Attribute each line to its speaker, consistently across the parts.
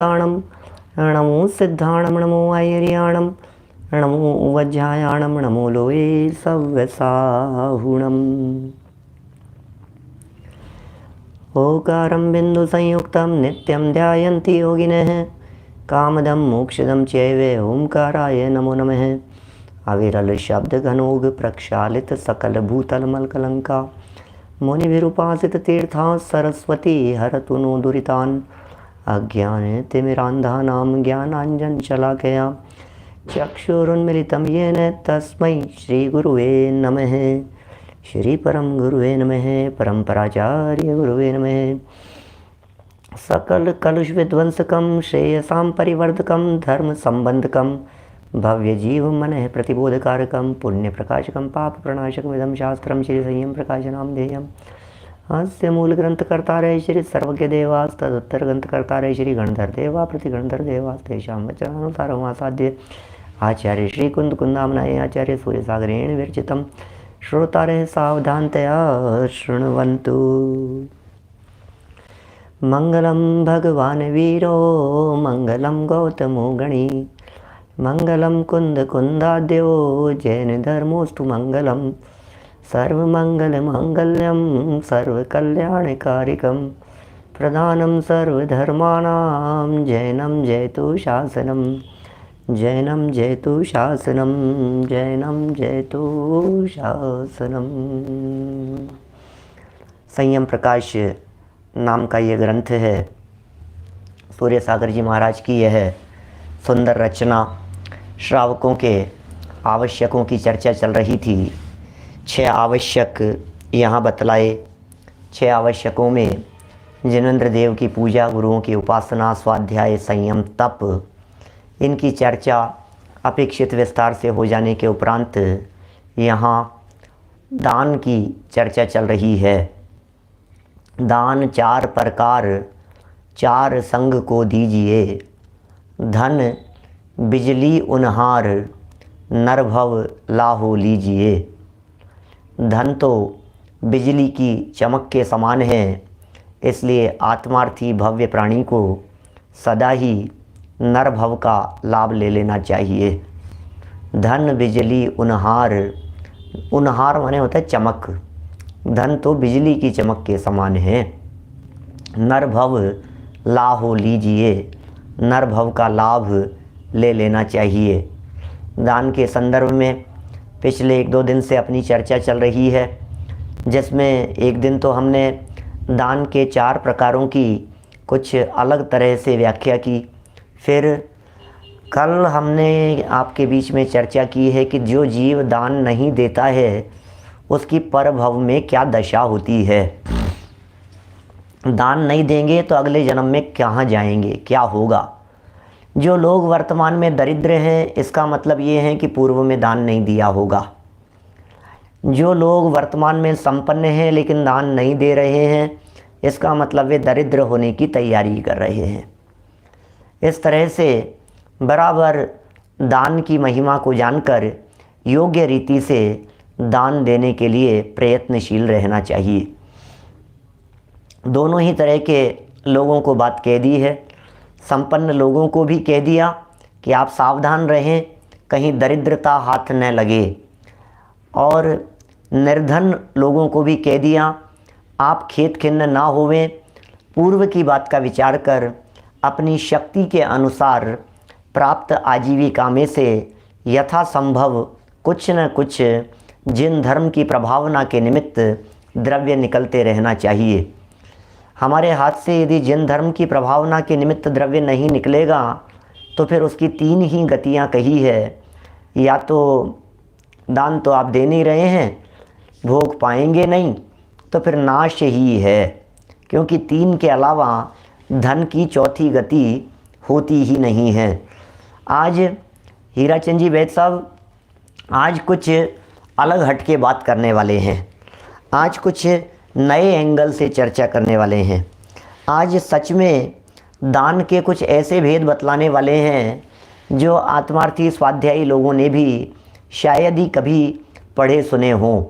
Speaker 1: दाणं नमो सिद्धाणं नमो ऐर्याणं नमो वज्रायाणं नमो लोये सव्यसाहुणम्। ओकारं बिन्दुसंयुक्तं नित्यं ध्यायन्ति योगिनः कामदं मोक्षदं चैव ओंकाराय नमो नमः। अविरल शब्द घनोग प्रक्षालित सकल भूतल मलकलंका मुनिभिरुपासित तीर्था सरस्वती हरतु नो दुरितान्। अज्ञान तिमिरान्धानां ज्ञानाञ्जन शलाकया चक्षुरुन्मिलितं येन तस्मै श्रीगुरुवे नमः। श्री परम गुरुवे नमः। परम्पराचार्य गुरुवे नमः। सकल कलुष विध्वंसकं श्रेयसां परिवर्धकं धर्म संबंधकं भव्य जीव मनः प्रतिबोधकारकं पुण्य प्रकाशकं पाप प्रणाशकमिदं शास्त्रं श्री संयम प्रकाशनाम ध्येयम्। अस्य मूल ग्रंथ कर्तारय श्री सर्वज्ञ देवास तदुत्तर ग्रंथ कर्तारय श्री गणधर देवा प्रतिगणधर देवास तेषां वचनानुसारमासाद्य आचार्य श्री कुंद कुंदामनाय आचार्य सूर्य सागरेण विरचितं श्रोतारः सावधानतया शृण्वन्तु। मंगलम भगवान वीरो मंगलम गौतमो गणी मंगलम कुंद कुंदाद्यो जैन धर्मोस्तु मंगलम सर्वमंगल मांगल्यम सर्वकल्याणकारिकं प्रधानं सर्वधर्माणां जैनं जयतु शासनं जैनं जयतु शासनं जैनं जयतु शासनं। संयम प्रकाश नाम का ये ग्रंथ है। सूर्य सागर जी महाराज की यह सुंदर रचना। श्रावकों के आवश्यकों की चर्चा चल रही थी। 6 आवश्यक यहाँ बतलाए। 6 आवश्यकों में जिनेंद्र देव की पूजा, गुरुओं की उपासना, स्वाध्याय, संयम, तप, इनकी चर्चा अपेक्षित विस्तार से हो जाने के उपरांत यहाँ दान की चर्चा चल रही है। दान 4 प्रकार 4 संग को दीजिए। धन बिजली उनहार नरभव लाहो लीजिए। धन तो बिजली की चमक के समान है, इसलिए आत्मार्थी भव्य प्राणी को सदा ही नरभव का लाभ ले लेना चाहिए। धन बिजली उनहार, उनहार माने होता है चमक। धन तो बिजली की चमक के समान है। नरभव लाहो लीजिए, नरभव का लाभ ले लेना चाहिए। दान के संदर्भ में पिछले 1-2 दिन से अपनी चर्चा चल रही है, जिसमें एक दिन तो हमने दान के 4 प्रकारों की कुछ अलग तरह से व्याख्या की। फिर कल हमने आपके बीच में चर्चा की है कि जो जीव दान नहीं देता है उसकी परभव में क्या दशा होती है। दान नहीं देंगे तो अगले जन्म में कहाँ जाएंगे, क्या होगा। जो लोग वर्तमान में दरिद्र हैं, इसका मतलब ये है कि पूर्व में दान नहीं दिया होगा। जो लोग वर्तमान में संपन्न हैं लेकिन दान नहीं दे रहे हैं, इसका मतलब वे दरिद्र होने की तैयारी कर रहे हैं। इस तरह से बराबर दान की महिमा को जानकर योग्य रीति से दान देने के लिए प्रयत्नशील रहना चाहिए। दोनों ही तरह के लोगों को बात कह दी है। संपन्न लोगों को भी कह दिया कि आप सावधान रहें, कहीं दरिद्रता हाथ न लगे। और निर्धन लोगों को भी कह दिया आप खेत खिन्न ना होवें। पूर्व की बात का विचार कर अपनी शक्ति के अनुसार प्राप्त आजीविका में से यथासंभव कुछ न कुछ जिन धर्म की प्रभावना के निमित्त द्रव्य निकलते रहना चाहिए। हमारे हाथ से यदि जिन धर्म की प्रभावना के निमित्त द्रव्य नहीं निकलेगा तो फिर उसकी 3 ही गतियां कही है। या तो दान तो आप दे नहीं रहे हैं, भोग पाएंगे नहीं, तो फिर नाश ही है, क्योंकि 3 के अलावा धन की चौथी गति होती ही नहीं है। आज हीराचंद जी वैद साहब आज कुछ अलग हटके बात करने वाले हैं। आज कुछ नए एंगल से चर्चा करने वाले हैं। आज सच में दान के कुछ ऐसे भेद बतलाने वाले हैं जो आत्मार्थी स्वाध्यायी लोगों ने भी शायद ही कभी पढ़े सुने हों।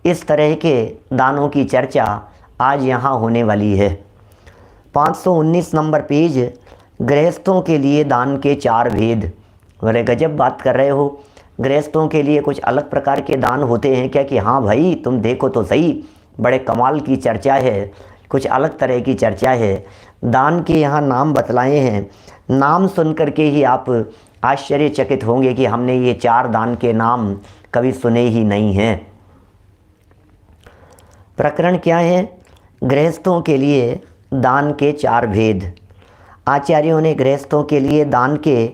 Speaker 1: इस तरह के दानों की चर्चा आज यहाँ होने वाली है। 519 नंबर पेज गृहस्थों के लिए दान के 4 भेद। बोले गजब बात कर रहे हो, गृहस्थों के लिए कुछ अलग प्रकार के दान होते हैं क्या? कि हाँ भाई तुम देखो तो सही, बड़े कमाल की चर्चा है, कुछ अलग तरह की चर्चा है। दान के यहाँ नाम बतलाए हैं, नाम सुन करके ही आप आश्चर्यचकित होंगे कि हमने ये 4 दान के नाम कभी सुने ही नहीं हैं। प्रकरण क्या है? गृहस्थों के लिए दान के 4 भेद। आचार्यों ने गृहस्थों के लिए दान के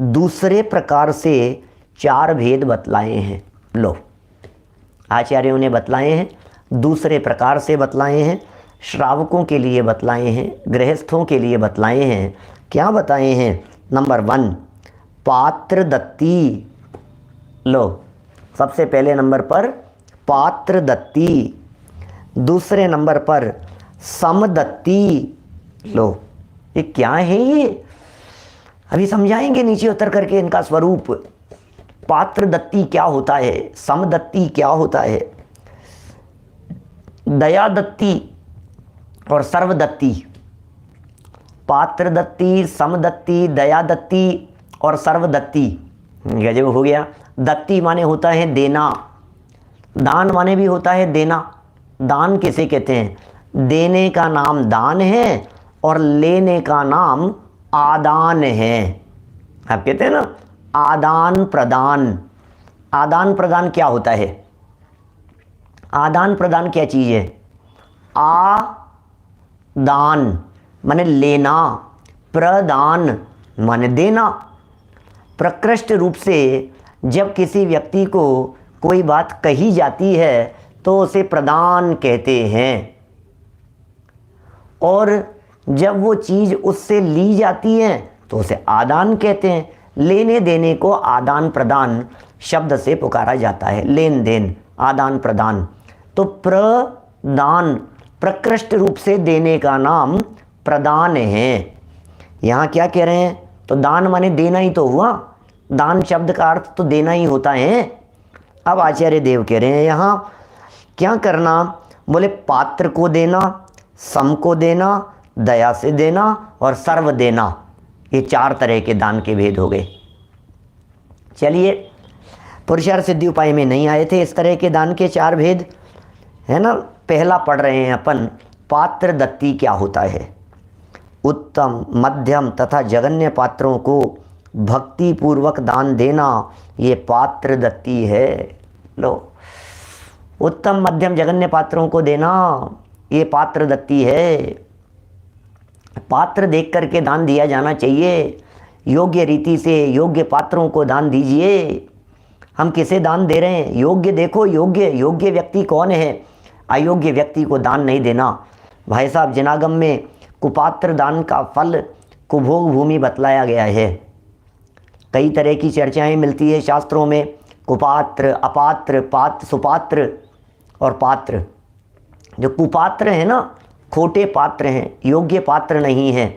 Speaker 1: दूसरे प्रकार से 4 भेद बतलाए हैं। लो, आचार्यों ने बतलाए हैं, दूसरे प्रकार से बतलाए हैं, श्रावकों के लिए बतलाए हैं, गृहस्थों के लिए बतलाए हैं। क्या बताए हैं? नंबर 1 पात्र दत्ती। लो, सबसे पहले नंबर पर पात्र दत्ती, दूसरे नंबर पर समदत्ती। लो, ये क्या है? ये अभी समझाएंगे नीचे उतर करके इनका स्वरूप। पात्र दत्ती क्या होता है, समदत्ती क्या होता है, दया दत्ती और सर्वदत्ती। पात्र दत्ती, समदत्ती, दया दत्ती और सर्वदत्ती। गजब हो गया। दत्ती माने होता है देना, दान माने भी होता है देना। दान किसे कहते हैं? देने का नाम दान है और लेने का नाम आदान है। आप कहते हैं ना आदान प्रदान। आदान प्रदान क्या होता है? आदान प्रदान क्या चीज़ है? दान माने लेना, प्रदान माने देना। प्रकृष्ट रूप से जब किसी व्यक्ति को कोई बात कही जाती है तो उसे प्रदान कहते हैं, और जब वो चीज़ उससे ली जाती है तो उसे आदान कहते हैं। लेने देने को आदान प्रदान शब्द से पुकारा जाता है। लेन देन, आदान प्रदान। तो प्रदान प्रकृष्ट रूप से देने का नाम प्रदान है। यहाँ क्या कह रहे हैं? तो दान माने देना ही तो हुआ। दान शब्द का अर्थ तो देना ही होता है। अब आचार्य देव कह रहे हैं यहाँ क्या करना? बोले पात्र को देना, सम को देना, दया से देना और सर्व देना। ये 4 तरह के दान के भेद हो गए। चलिए, पुरुषार्थ सिद्धि उपाय में नहीं आए थे इस तरह के दान के 4 भेद, है ना। पहला पढ़ रहे हैं अपन, पात्र दत्ती क्या होता है। उत्तम, मध्यम तथा जघन्य पात्रों को भक्ति पूर्वक दान देना, ये पात्र दत्ती है। लो, उत्तम मध्यम जघन्य पात्रों को देना, ये पात्र दत्ती है। पात्र देख करके दान दिया जाना चाहिए। योग्य रीति से योग्य पात्रों को दान दीजिए। हम किसे दान दे रहे हैं? योग्य देखो, योग्य व्यक्ति कौन है। अयोग्य व्यक्ति को दान नहीं देना। भाई साहब, जनागम में कुपात्र दान का फल कुभोग भूमि बतलाया गया है। कई तरह की चर्चाएं मिलती है शास्त्रों में, कुपात्र, अपात्र, पात्र, सुपात्र और पात्र। जो कुपात्र है ना, खोटे पात्र हैं, योग्य पात्र नहीं हैं।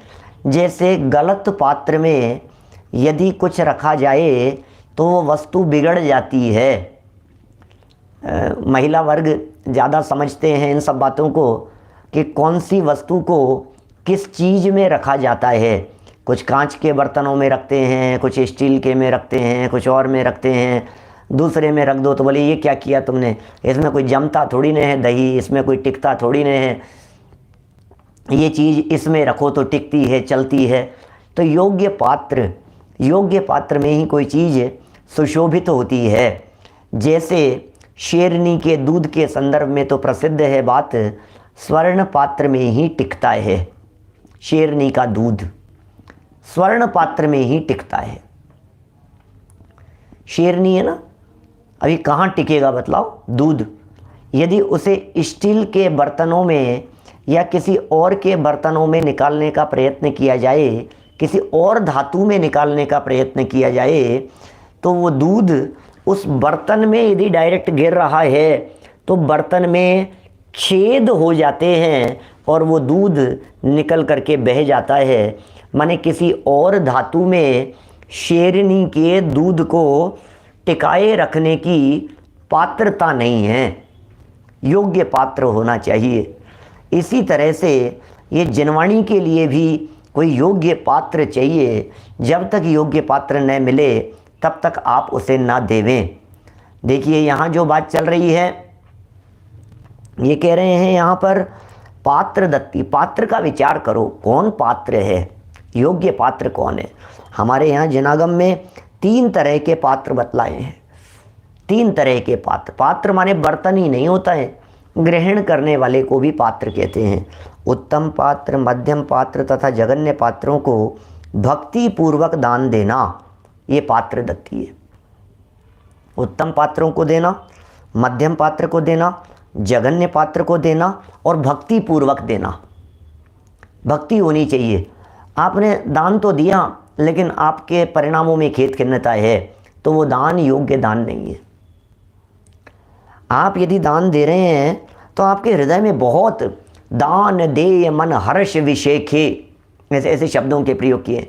Speaker 1: जैसे गलत पात्र में यदि कुछ रखा जाए तो वो वस्तु बिगड़ जाती है। महिला वर्ग ज़्यादा समझते हैं इन सब बातों को कि कौन सी वस्तु को किस चीज़ में रखा जाता है। कुछ कांच के बर्तनों में रखते हैं, कुछ स्टील के में रखते हैं, कुछ और में रखते हैं। दूसरे में रख दो तो बोले ये क्या किया तुमने, इसमें कोई जमता थोड़ी न है दही, इसमें कोई टिकता थोड़ी न है, ये चीज़ इसमें रखो तो टिकती है, चलती है। तो योग्य पात्र में ही कोई चीज़ सुशोभित होती है। जैसे शेरनी के दूध के संदर्भ में तो प्रसिद्ध है बात, स्वर्ण पात्र में ही टिकता है। शेरनी का दूध स्वर्ण पात्र में ही टिकता है। शेरनी है ना, अभी कहाँ टिकेगा बताओ दूध। यदि उसे स्टील के बर्तनों में या किसी और के बर्तनों में निकालने का प्रयत्न किया जाए, किसी और धातु में निकालने का प्रयत्न किया जाए, तो वो दूध उस बर्तन में यदि डायरेक्ट गिर रहा है तो बर्तन में छेद हो जाते हैं और वो दूध निकल करके बह जाता है। माने किसी और धातु में शेरनी के दूध को टिकाए रखने की पात्रता नहीं है। योग्य पात्र होना चाहिए। इसी तरह से ये जनवाणी के लिए भी कोई योग्य पात्र चाहिए। जब तक योग्य पात्र न मिले तब तक आप उसे ना देवें। देखिए यहाँ जो बात चल रही है, ये कह रहे हैं यहाँ पर पात्र दत्ती। पात्र का विचार करो, कौन पात्र है, योग्य पात्र कौन है। हमारे यहाँ जिनागम में 3 तरह के पात्र बतलाए हैं। 3 तरह के पात्र। पात्र माने बर्तन ही नहीं होता है, ग्रहण करने वाले को भी पात्र कहते हैं। उत्तम पात्र, मध्यम पात्र तथा जघन्य पात्रों को भक्ति पूर्वक दान देना, ये पात्र दत्ती है। उत्तम पात्रों को देना, मध्यम पात्र को देना, जघन्य पात्र को देना और भक्ति पूर्वक देना। भक्ति होनी चाहिए। आपने दान तो दिया लेकिन आपके परिणामों में खेद खिन्नता है, तो वो दान योग्य दान नहीं है। आप यदि दान दे रहे हैं तो आपके हृदय में बहुत दान दे मन हर्ष विशेखे, ऐसे ऐसे शब्दों के प्रयोग किए।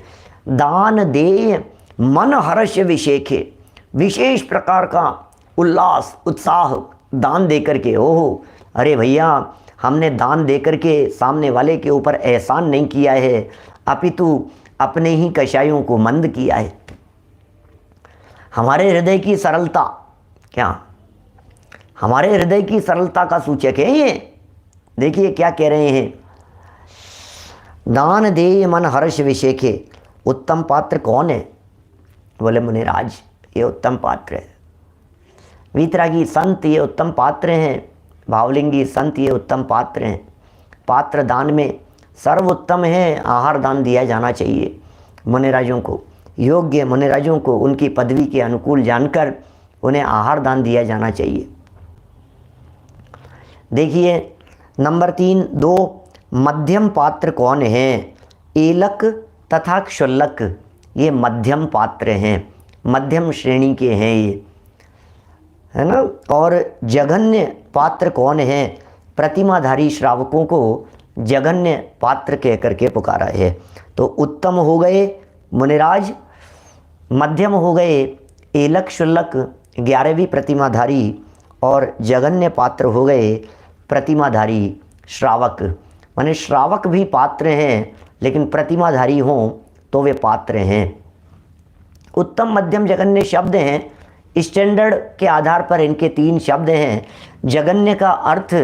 Speaker 1: दान दे मन हर्ष विशेखे, विशेष प्रकार का उल्लास उत्साह दान दे करके। ओहो, अरे भैया, हमने दान दे करके सामने वाले के ऊपर एहसान नहीं किया है, अपितु अपने ही कषायों को मंद किया है। हमारे हृदय की सरलता, क्या हमारे हृदय की सरलता का सूचक है ये। देखिए क्या कह रहे हैं, दान दे मन हर्ष विशेखे। उत्तम पात्र कौन है? बोले मुनिराज, ये उत्तम पात्र है। वीतरागी संत ये उत्तम पात्र हैं। भावलिंगी संत ये उत्तम पात्र हैं। पात्र दान में सर्वोत्तम है, आहार दान दिया जाना चाहिए मुनिराजों को। योग्य मुनिराजों को उनकी पदवी के अनुकूल जानकर उन्हें आहार दान दिया जाना चाहिए। देखिए नंबर 3, 2 मध्यम पात्र कौन हैं? एलक तथा क्षुल्लक, ये मध्यम पात्र हैं, मध्यम श्रेणी के हैं ये, है ना। और जघन्य पात्र कौन है? प्रतिमाधारी श्रावकों को जघन्य पात्र कह करके पुकारा है। तो उत्तम हो गए मुनिराज, मध्यम हो गए एलक क्षुल्लक 11वीं प्रतिमाधारी, और जघन्य पात्र हो गए प्रतिमाधारी श्रावक। माने श्रावक भी पात्र हैं लेकिन प्रतिमाधारी हों तो वे पात्र हैं। उत्तम मध्यम जघन्य शब्द हैं, स्टैंडर्ड के आधार पर इनके 3 शब्द हैं। जघन्य का अर्थ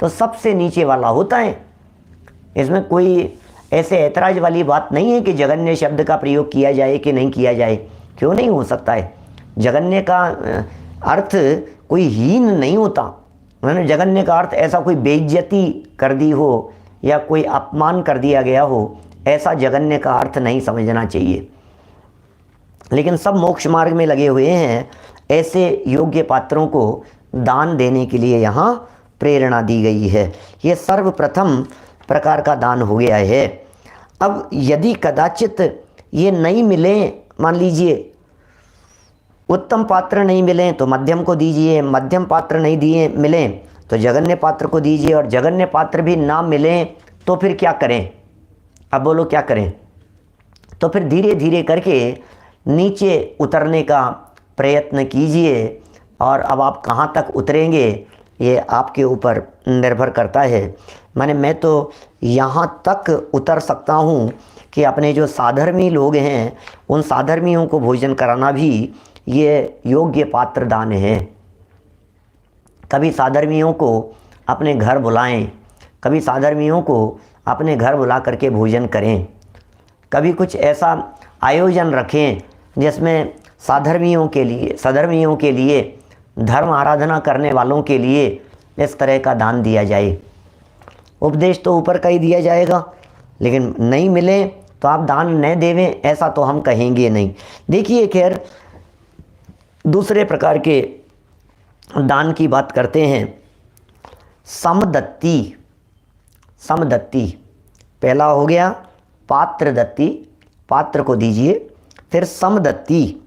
Speaker 1: तो सबसे नीचे वाला होता है, इसमें कोई ऐसे ऐतराज वाली बात नहीं है कि जघन्य शब्द का प्रयोग किया जाए कि नहीं किया जाए। क्यों नहीं हो सकता है? जघन्य का अर्थ कोई हीन नहीं होता। मैंने जघन्य का अर्थ ऐसा कोई बेइज्जती कर दी हो या कोई अपमान कर दिया गया हो, ऐसा जघन्य का अर्थ नहीं समझना चाहिए। लेकिन सब मोक्ष मार्ग में लगे हुए हैं, ऐसे योग्य पात्रों को दान देने के लिए यहाँ प्रेरणा दी गई है। ये सर्वप्रथम प्रकार का दान हो गया है। अब यदि कदाचित ये नहीं मिले, मान लीजिए उत्तम पात्र नहीं मिले तो मध्यम को दीजिए, मध्यम पात्र नहीं दिए मिले तो जघन्य पात्र को दीजिए, और जघन्य पात्र भी ना मिले तो फिर क्या करें? अब बोलो क्या करें? तो फिर धीरे धीरे करके नीचे उतरने का प्रयत्न कीजिए, और अब आप कहाँ तक उतरेंगे ये आपके ऊपर निर्भर करता है। मैं तो यहाँ तक उतर सकता हूँ कि अपने जो साधर्मी लोग हैं उन साधर्मियों को भोजन कराना भी ये योग्य पात्र दान है। कभी साधर्मियों को अपने घर बुलाएं, कभी साधर्मियों को अपने घर बुला करके भोजन करें, कभी कुछ ऐसा आयोजन रखें जिसमें साधर्मियों के लिए धर्म आराधना करने वालों के लिए इस तरह का दान दिया जाए। उपदेश तो ऊपर का ही दिया जाएगा, लेकिन नहीं मिले तो आप दान न देवें ऐसा तो हम कहेंगे नहीं। देखिए खैर दूसरे प्रकार के दान की बात करते हैं। समदत्ती, समदत्ती पहला हो गया पात्र दत्ती, पात्र को दीजिए। फिर समदत्ती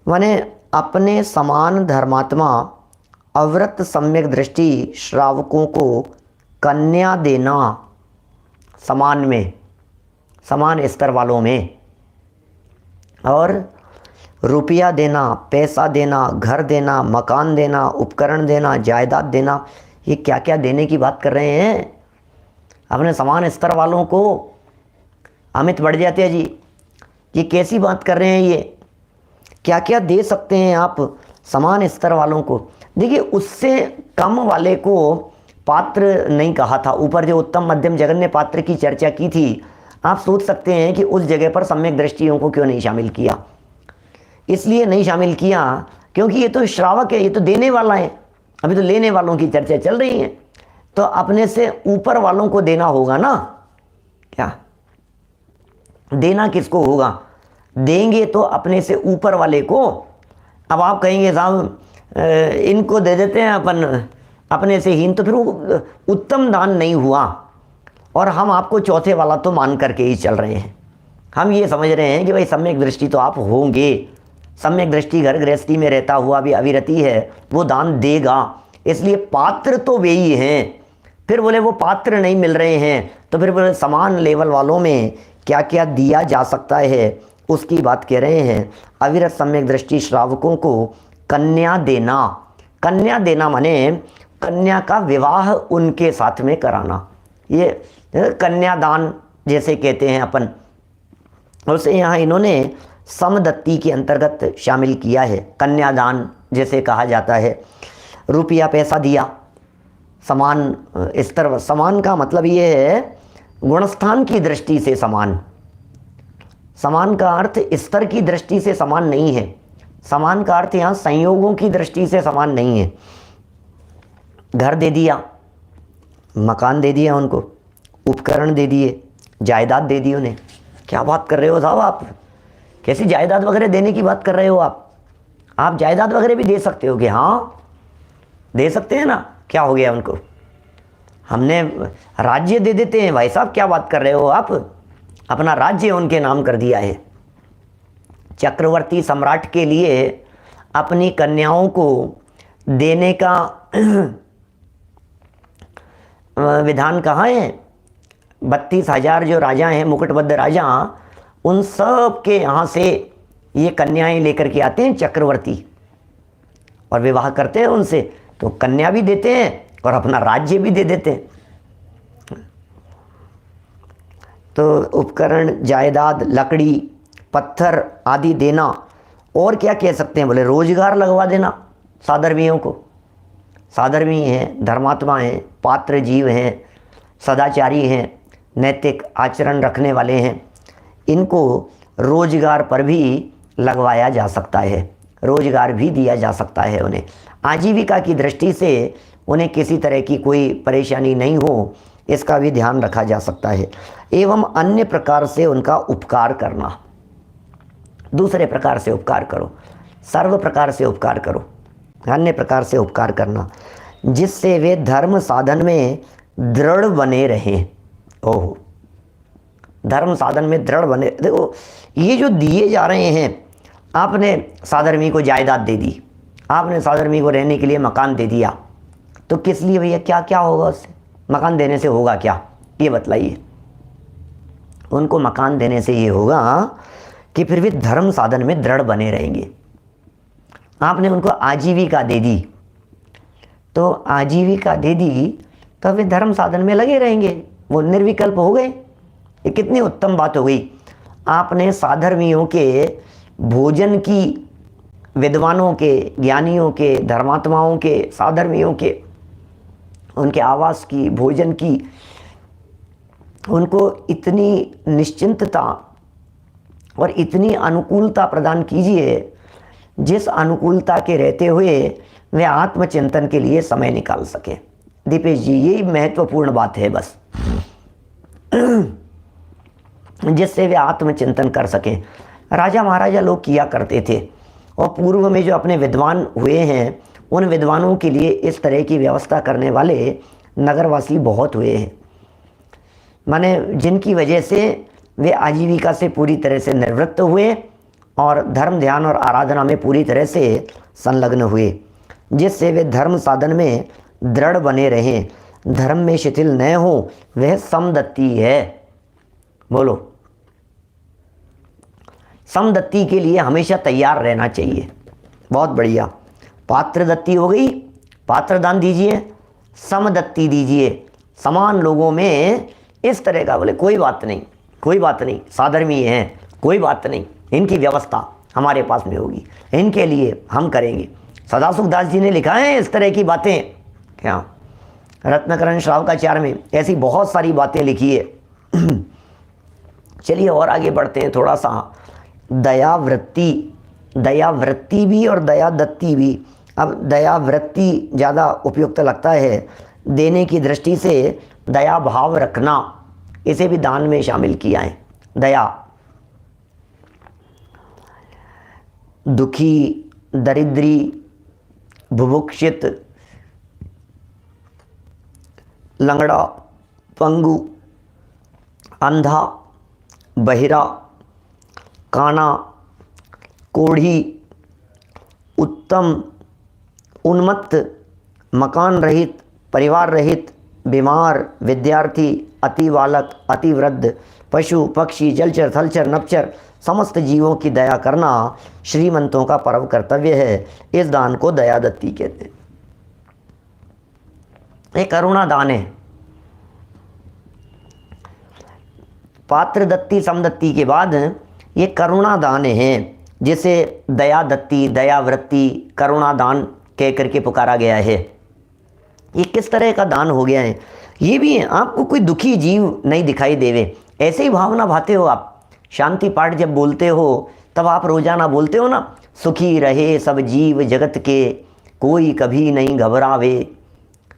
Speaker 1: माने अपने समान धर्मात्मा अव्रत सम्यक दृष्टि श्रावकों को कन्या देना, समान में, समान स्तर वालों में, और रुपया देना, पैसा देना, घर देना, मकान देना, उपकरण देना, जायदाद देना, ये क्या क्या देने की बात कर रहे हैं? अपने समान स्तर वालों को अमित बढ़ जाते हैं जी, ये कैसी बात कर रहे हैं, ये क्या क्या दे सकते हैं आप समान स्तर वालों को। देखिए उससे कम वाले को पात्र नहीं कहा था। ऊपर जो उत्तम मध्यम जघन्य पात्र की चर्चा की थी, आप सोच सकते हैं कि उस जगह पर सम्यक दृष्टियों को क्यों नहीं शामिल किया। इसलिए नहीं शामिल किया क्योंकि ये तो श्रावक है, ये तो देने वाला है, अभी तो लेने वालों की चर्चा चल रही है। तो अपने से ऊपर वालों को देना होगा ना, क्या देना किसको होगा, देंगे तो अपने से ऊपर वाले को। अब आप कहेंगे साहब इनको दे देते हैं अपन अपने से हीन, तो फिर वो उत्तम दान नहीं हुआ, और हम आपको चौथे वाला तो मान करके ही चल रहे हैं। हम ये समझ रहे हैं कि भाई सम्यक दृष्टि तो आप होंगे, सम्यक दृष्टि घर गृहस्थी में रहता हुआ भी अविरति है, वो दान देगा, इसलिए पात्र तो वे ही हैं। फिर बोले वो पात्र नहीं मिल रहे हैं, तो फिर बोले समान लेवल वालों में क्या क्या दिया जा सकता है उसकी बात कह रहे हैं। अविरत सम्यक दृष्टि श्रावकों को कन्या देना, कन्या देना माने कन्या का विवाह उनके साथ में कराना, ये कन्यादान जैसे कहते हैं अपन। उसे यहाँ इन्होंने समदत्ती के अंतर्गत शामिल किया है, कन्यादान जैसे कहा जाता है। रुपया पैसा दिया, समान स्तर, समान का मतलब ये है गुणस्थान की दृष्टि से समान, समान का अर्थ स्तर की दृष्टि से समान नहीं है, समान का अर्थ यहाँ संयोगों की दृष्टि से समान नहीं है। घर दे दिया, मकान दे दिया उनको, उपकरण दे दिए, जायदाद दे दी उन्हें। क्या बात कर रहे हो साहब आप, कैसी जायदाद वगैरह देने की बात कर रहे हो आप जायदाद वगैरह भी दे सकते हो कि हाँ दे सकते हैं ना, क्या हो गया उनको, हमने राज्य दे देते हैं। भाई साहब क्या बात कर रहे हो आप, अपना राज्य उनके नाम कर दिया है। चक्रवर्ती सम्राट के लिए अपनी कन्याओं को देने का विधान कहाँ है। 32,000 जो राजा हैं, मुकुटबद्ध राजा, उन सब के यहाँ से ये कन्याएं लेकर के आते हैं चक्रवर्ती और विवाह करते हैं उनसे, तो कन्या भी देते हैं और अपना राज्य भी दे देते हैं। तो उपकरण, जायदाद, लकड़ी, पत्थर आदि देना। और क्या कह सकते हैं, बोले रोजगार लगवा देना साधर्मियों को। साधर्मी हैं, धर्मात्मा हैं, पात्र जीव हैं, सदाचारी हैं, नैतिक आचरण रखने वाले हैं, इनको रोजगार पर भी लगवाया जा सकता है, रोजगार भी दिया जा सकता है उन्हें। आजीविका की दृष्टि से उन्हें किसी तरह की कोई परेशानी नहीं हो, इसका भी ध्यान रखा जा सकता है। एवं अन्य प्रकार से उनका उपकार करना, दूसरे प्रकार से उपकार करो, सर्व प्रकार से उपकार करो, अन्य प्रकार से उपकार करना, जिससे वे धर्म साधन में दृढ़ बने रहें। ओह, धर्म साधन में दृढ़ बने। देखो ये जो दिए जा रहे हैं, आपने साधर्मी को जायदाद दे दी, आपने साधर्मी को रहने के लिए मकान दे दिया, तो किस लिए भैया, क्या क्या होगा उससे, मकान देने से होगा क्या, ये बतलाइए। उनको मकान देने से ये होगा कि फिर वे धर्म साधन में दृढ़ बने रहेंगे। आपने उनको आजीविका दे दी, तो आजीविका दे दी तो वे धर्म साधन में लगे रहेंगे, वो निर्विकल्प हो गए। ये कितनी उत्तम बात हो गई। आपने साधर्मियों के भोजन की, विद्वानों के, ज्ञानियों के, धर्मात्माओं के, साधर्मियों के, उनके आवास की, भोजन की, उनको इतनी निश्चिंतता और इतनी अनुकूलता प्रदान कीजिए, जिस अनुकूलता के रहते हुए वे आत्मचिंतन के लिए समय निकाल सके। दीपेश जी, यही महत्वपूर्ण बात है बस, जिससे वे आत्मचिंतन कर सकें। राजा महाराजा लोग किया करते थे, और पूर्व में जो अपने विद्वान हुए हैं, उन विद्वानों के लिए इस तरह की व्यवस्था करने वाले नगरवासी बहुत हुए हैं, माने जिनकी वजह से वे आजीविका से पूरी तरह से निवृत्त हुए और धर्म, ध्यान और आराधना में पूरी तरह से संलग्न हुए, जिससे वे धर्म साधन में दृढ़ बने रहें, धर्म में शिथिल न हो। वह समदत्ती है। बोलो, समदत्ती के लिए हमेशा तैयार रहना चाहिए। बहुत बढ़िया। पात्र दत्ती हो गई, पात्र दान दीजिए, समदत्ती दीजिए, समान लोगों में इस तरह का। बोले कोई बात नहीं, कोई बात नहीं, साधर्मीय हैं, कोई बात नहीं, इनकी व्यवस्था हमारे पास में होगी, इनके लिए हम करेंगे। सदाशिव दास जी ने लिखा है इस तरह की बातें, क्या रत्नकरण श्रावकाचार्य में ऐसी बहुत सारी बातें लिखी है। चलिए और आगे बढ़ते हैं थोड़ा सा। दयावृत्ति, दयावृत्ति भी और दयादत्ती भी। अब दयावृत्ति ज़्यादा उपयुक्त लगता है, देने की दृष्टि से दया भाव रखना, इसे भी दान में शामिल किया है। दया, दुखी, दरिद्री, बुभुक्षित, लंगड़ा, पंगु, अंधा, बहिरा, काना, कोढ़ी, उत्तम, उन्मत्त, मकान रहित, परिवार रहित, बीमार, विद्यार्थी, अति बालक, अति वृद्ध, पशु पक्षी, जलचर थलचर नपचर, समस्त जीवों की दया करना श्रीमंतों का परम कर्तव्य है। इस दान को दयादत्ती कहते हैं। एक करुणा दान है। पात्र दत्ती समदत्ती के बाद ये करुणा दान है, जिसे दयादत्ती, दयावृत्ति, करुणा दान कह करके पुकारा गया है। ये किस तरह का दान हो गया है? ये भी है, आपको कोई दुखी जीव नहीं दिखाई देवे, ऐसे ही भावना भाते हो आप। शांति पाठ जब बोलते हो तब आप रोजाना बोलते हो ना, सुखी रहे सब जीव जगत के, कोई कभी नहीं घबरावे,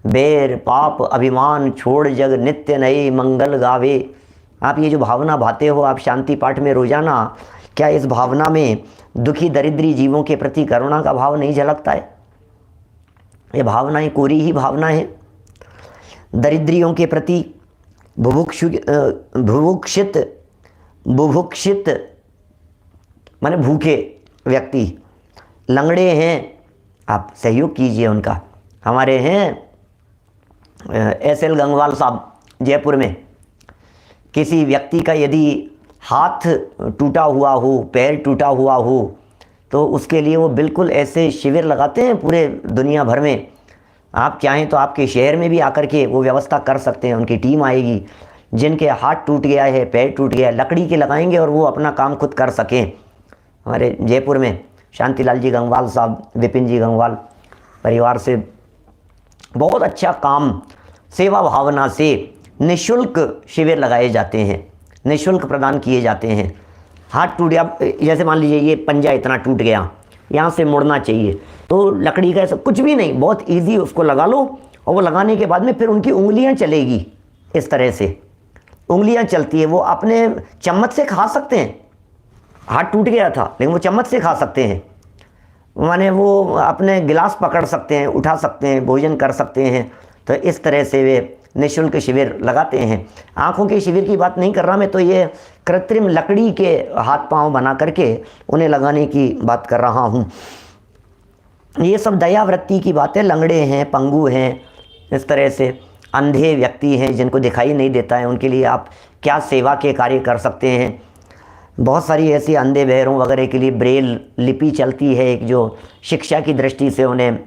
Speaker 1: बैर पाप अभिमान छोड़ जग नित्य नए मंगल गावे। आप ये जो भावना भाते हो आप शांति पाठ में रोजाना, क्या इस भावना में दुखी दरिद्री जीवों के प्रति करुणा का भाव नहीं झलकता है? ये भावनाएं कोरी ही भावना है। दरिद्रियों के प्रति बुभुक्षित माने भूखे व्यक्ति, लंगड़े हैं, आप सहयोग कीजिए उनका। हमारे हैं एस.एल. गंगवाल साहब जयपुर में, किसी व्यक्ति का यदि हाथ टूटा हुआ हो, पैर टूटा हुआ हो, तो उसके लिए वो बिल्कुल ऐसे शिविर लगाते हैं पूरे दुनिया भर में। आप चाहें तो आपके शहर में भी आकर के वो व्यवस्था कर सकते हैं। उनकी टीम आएगी, जिनके हाथ टूट गया है, पैर टूट गया है, लकड़ी के लगाएंगे और वो अपना काम खुद कर सकें। हमारे जयपुर में शांतिलाल जी गंगवाल साहब, विपिन जी गंगवाल परिवार से बहुत अच्छा काम, सेवा भावना से निःशुल्क शिविर लगाए जाते हैं, निःशुल्क प्रदान किए जाते हैं। हाथ टूट गया, जैसे मान लीजिए ये पंजा इतना टूट गया, यहाँ से मुड़ना चाहिए, तो लकड़ी का ऐसा कुछ भी नहीं, बहुत इजी उसको लगा लो, और वो लगाने के बाद में फिर उनकी उंगलियाँ चलेगी, इस तरह से उंगलियाँ चलती है। वो अपने चम्मच से खा सकते हैं, हाथ टूट गया था लेकिन वो चम्मच से खा सकते हैं, माने वो अपने गिलास पकड़ सकते हैं, उठा सकते हैं, भोजन कर सकते हैं। तो इस तरह से वे निःशुल्क शिविर लगाते हैं। आँखों के शिविर की बात नहीं कर रहा मैं, तो ये कृत्रिम लकड़ी के हाथ पांव बना करके उन्हें लगाने की बात कर रहा हूँ। ये सब दयावृत्ति की बातें। लंगड़े हैं, पंगु हैं, इस तरह से अंधे व्यक्ति हैं जिनको दिखाई नहीं देता है, उनके लिए आप क्या सेवा के कार्य कर सकते हैं। बहुत सारी ऐसी अंधे बहरों वगैरह के लिए ब्रेल लिपि चलती है, एक जो शिक्षा की दृष्टि से उन्हें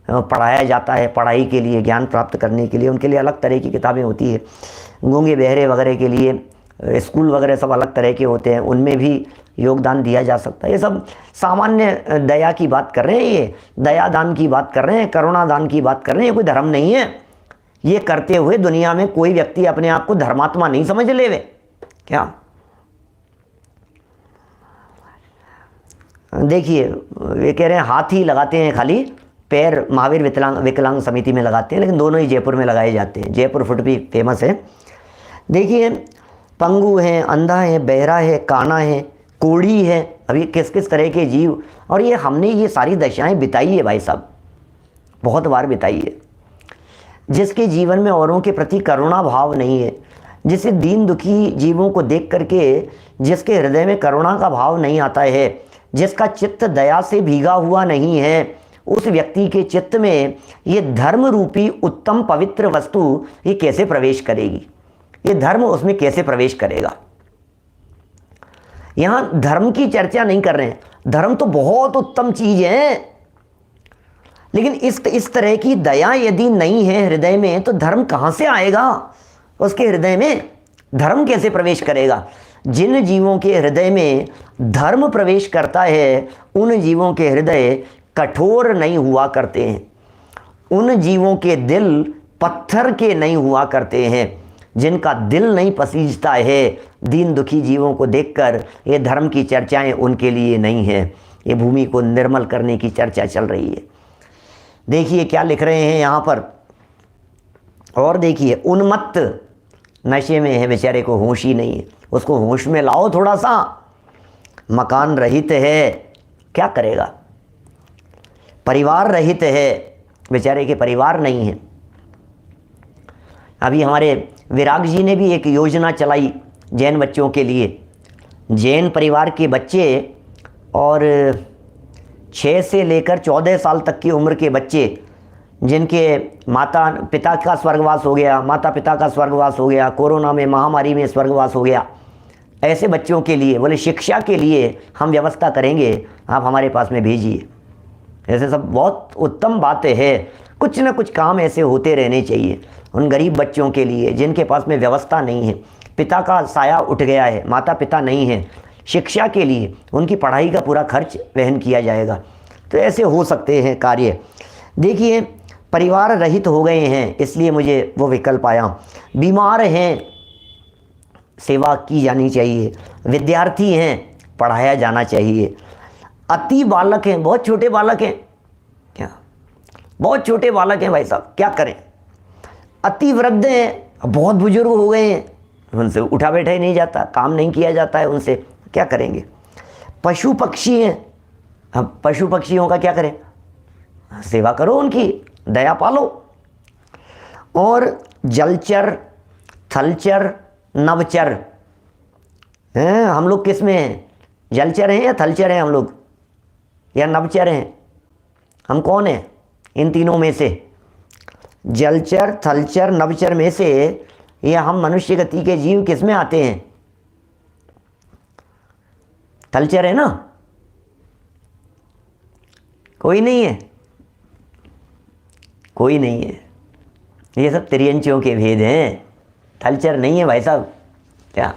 Speaker 1: पढ़ाया जाता है, पढ़ाई के लिए, ज्ञान प्राप्त करने के लिए उनके लिए अलग तरह की किताबें होती है। गूंगे बहरे वगैरह के लिए स्कूल वगैरह सब अलग तरह के होते हैं, उनमें भी योगदान दिया जा सकता है। ये सब सामान्य दया की बात कर रहे हैं, ये दया दान की बात कर रहे हैं, करुणा दान की बात कर रहे हैं। ये कोई धर्म नहीं है। ये करते हुए दुनिया में कोई व्यक्ति अपने आप को धर्मात्मा नहीं समझ लेवे क्या। देखिए ये कह रहे हैं हाथ ही लगाते हैं खाली, पैर महावीर विकलांग समिति में लगाते हैं, लेकिन दोनों ही जयपुर में लगाए जाते हैं। जयपुर फुट भी फेमस है। देखिए पंगु है, अंधा है, बहरा है, काना है, कोढ़ी है, अभी किस किस तरह के जीव। और ये हमने ये सारी दशाएं बिताई है भाई साहब, बहुत बार बिताई है। जिसके जीवन में औरों के प्रति करुणा भाव नहीं है, जिसे दीन दुखी जीवों को देख करके जिसके हृदय में करुणा का भाव नहीं आता है, जिसका चित्त दया से भीगा हुआ नहीं है, उस व्यक्ति के चित्त में ये धर्म रूपी उत्तम पवित्र वस्तु ये कैसे प्रवेश करेगी? ये धर्म उसमें कैसे प्रवेश करेगा? यहां धर्म की चर्चा नहीं कर रहे हैं। धर्म तो बहुत उत्तम चीज है, लेकिन इस तरह की दया यदि नहीं है हृदय में, तो धर्म कहां से आएगा? उसके हृदय में धर्म कैसे प्रवेश करेगा? जिन जीवों के हृदय में धर्म प्रवेश करता है उन जीवों के हृदय कठोर नहीं हुआ करते हैं, उन जीवों के दिल पत्थर के नहीं हुआ करते हैं। जिनका दिल नहीं पसीजता है दीन दुखी जीवों को देखकर, ये धर्म की चर्चाएं उनके लिए नहीं है। ये भूमि को निर्मल करने की चर्चा चल रही है। देखिए क्या लिख रहे हैं यहाँ पर, और देखिए, उन्मत्त नशे में है बेचारे को होश ही नहीं है, उसको होश में लाओ थोड़ा सा। मकान रहित है, क्या करेगा? परिवार रहित है, बेचारे के परिवार नहीं है। अभी हमारे विराग जी ने भी एक योजना चलाई जैन बच्चों के लिए। जैन परिवार के बच्चे और 6 से लेकर 14 साल तक की उम्र के बच्चे जिनके माता पिता का स्वर्गवास हो गया, माता पिता का स्वर्गवास हो गया, कोरोना में महामारी में स्वर्गवास हो गया, ऐसे बच्चों के लिए बोले शिक्षा के लिए हम व्यवस्था करेंगे, आप हमारे पास में भेजिए। ऐसे सब बहुत उत्तम बातें है। कुछ न कुछ काम ऐसे होते रहने चाहिए उन गरीब बच्चों के लिए जिनके पास में व्यवस्था नहीं है, पिता का साया उठ गया है, माता पिता नहीं है। शिक्षा के लिए उनकी पढ़ाई का पूरा खर्च वहन किया जाएगा। तो ऐसे हो सकते हैं कार्य। देखिए, परिवार रहित हो गए हैं, इसलिए मुझे वो विकल्प आया। बीमार हैं, सेवा की जानी चाहिए। विद्यार्थी हैं, पढ़ाया जाना चाहिए। अति बालक हैं, बहुत छोटे बालक हैं, क्या बहुत छोटे बालक हैं भाई साहब, क्या करें। अति वृद्ध हैं, बहुत बुजुर्ग हो गए हैं, उनसे उठा बैठा ही नहीं जाता, काम नहीं किया जाता है उनसे, क्या करेंगे। पशु पक्षी हैं, अब पशु पक्षियों का क्या करें, सेवा करो उनकी, दया पालो। और जलचर, थलचर, नवचर हैं, हम लोग किस में हैं? जलचर हैं या थलचर हैं हम लोग, या नवचर हैं? हम कौन हैं इन तीनों में से? जलचर, थलचर, नवचर में से ये हम मनुष्य गति के जीव किस में आते हैं? थलचर है ना? कोई नहीं है, कोई नहीं है। ये सब त्रियंचियों के भेद हैं, थलचर नहीं है भाई साहब। क्या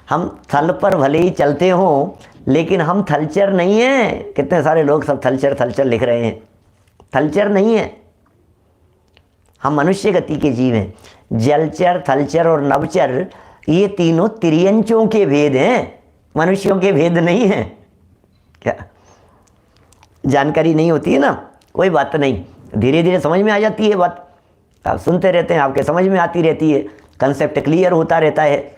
Speaker 1: हम थल पर भले ही चलते हों लेकिन हम थलचर नहीं हैं। कितने सारे लोग सब थलचर थलचर लिख रहे हैं, थलचर नहीं है, हम मनुष्य गति के जीव हैं। जलचर, थलचर और नवचर ये तीनों त्रियंचों के भेद हैं, मनुष्यों के भेद नहीं हैं। क्या जानकारी नहीं होती है ना, कोई बात नहीं, धीरे धीरे समझ में आ जाती है बात। आप सुनते रहते हैं, आपके समझ में आती रहती है, कंसेप्ट क्लियर होता रहता है,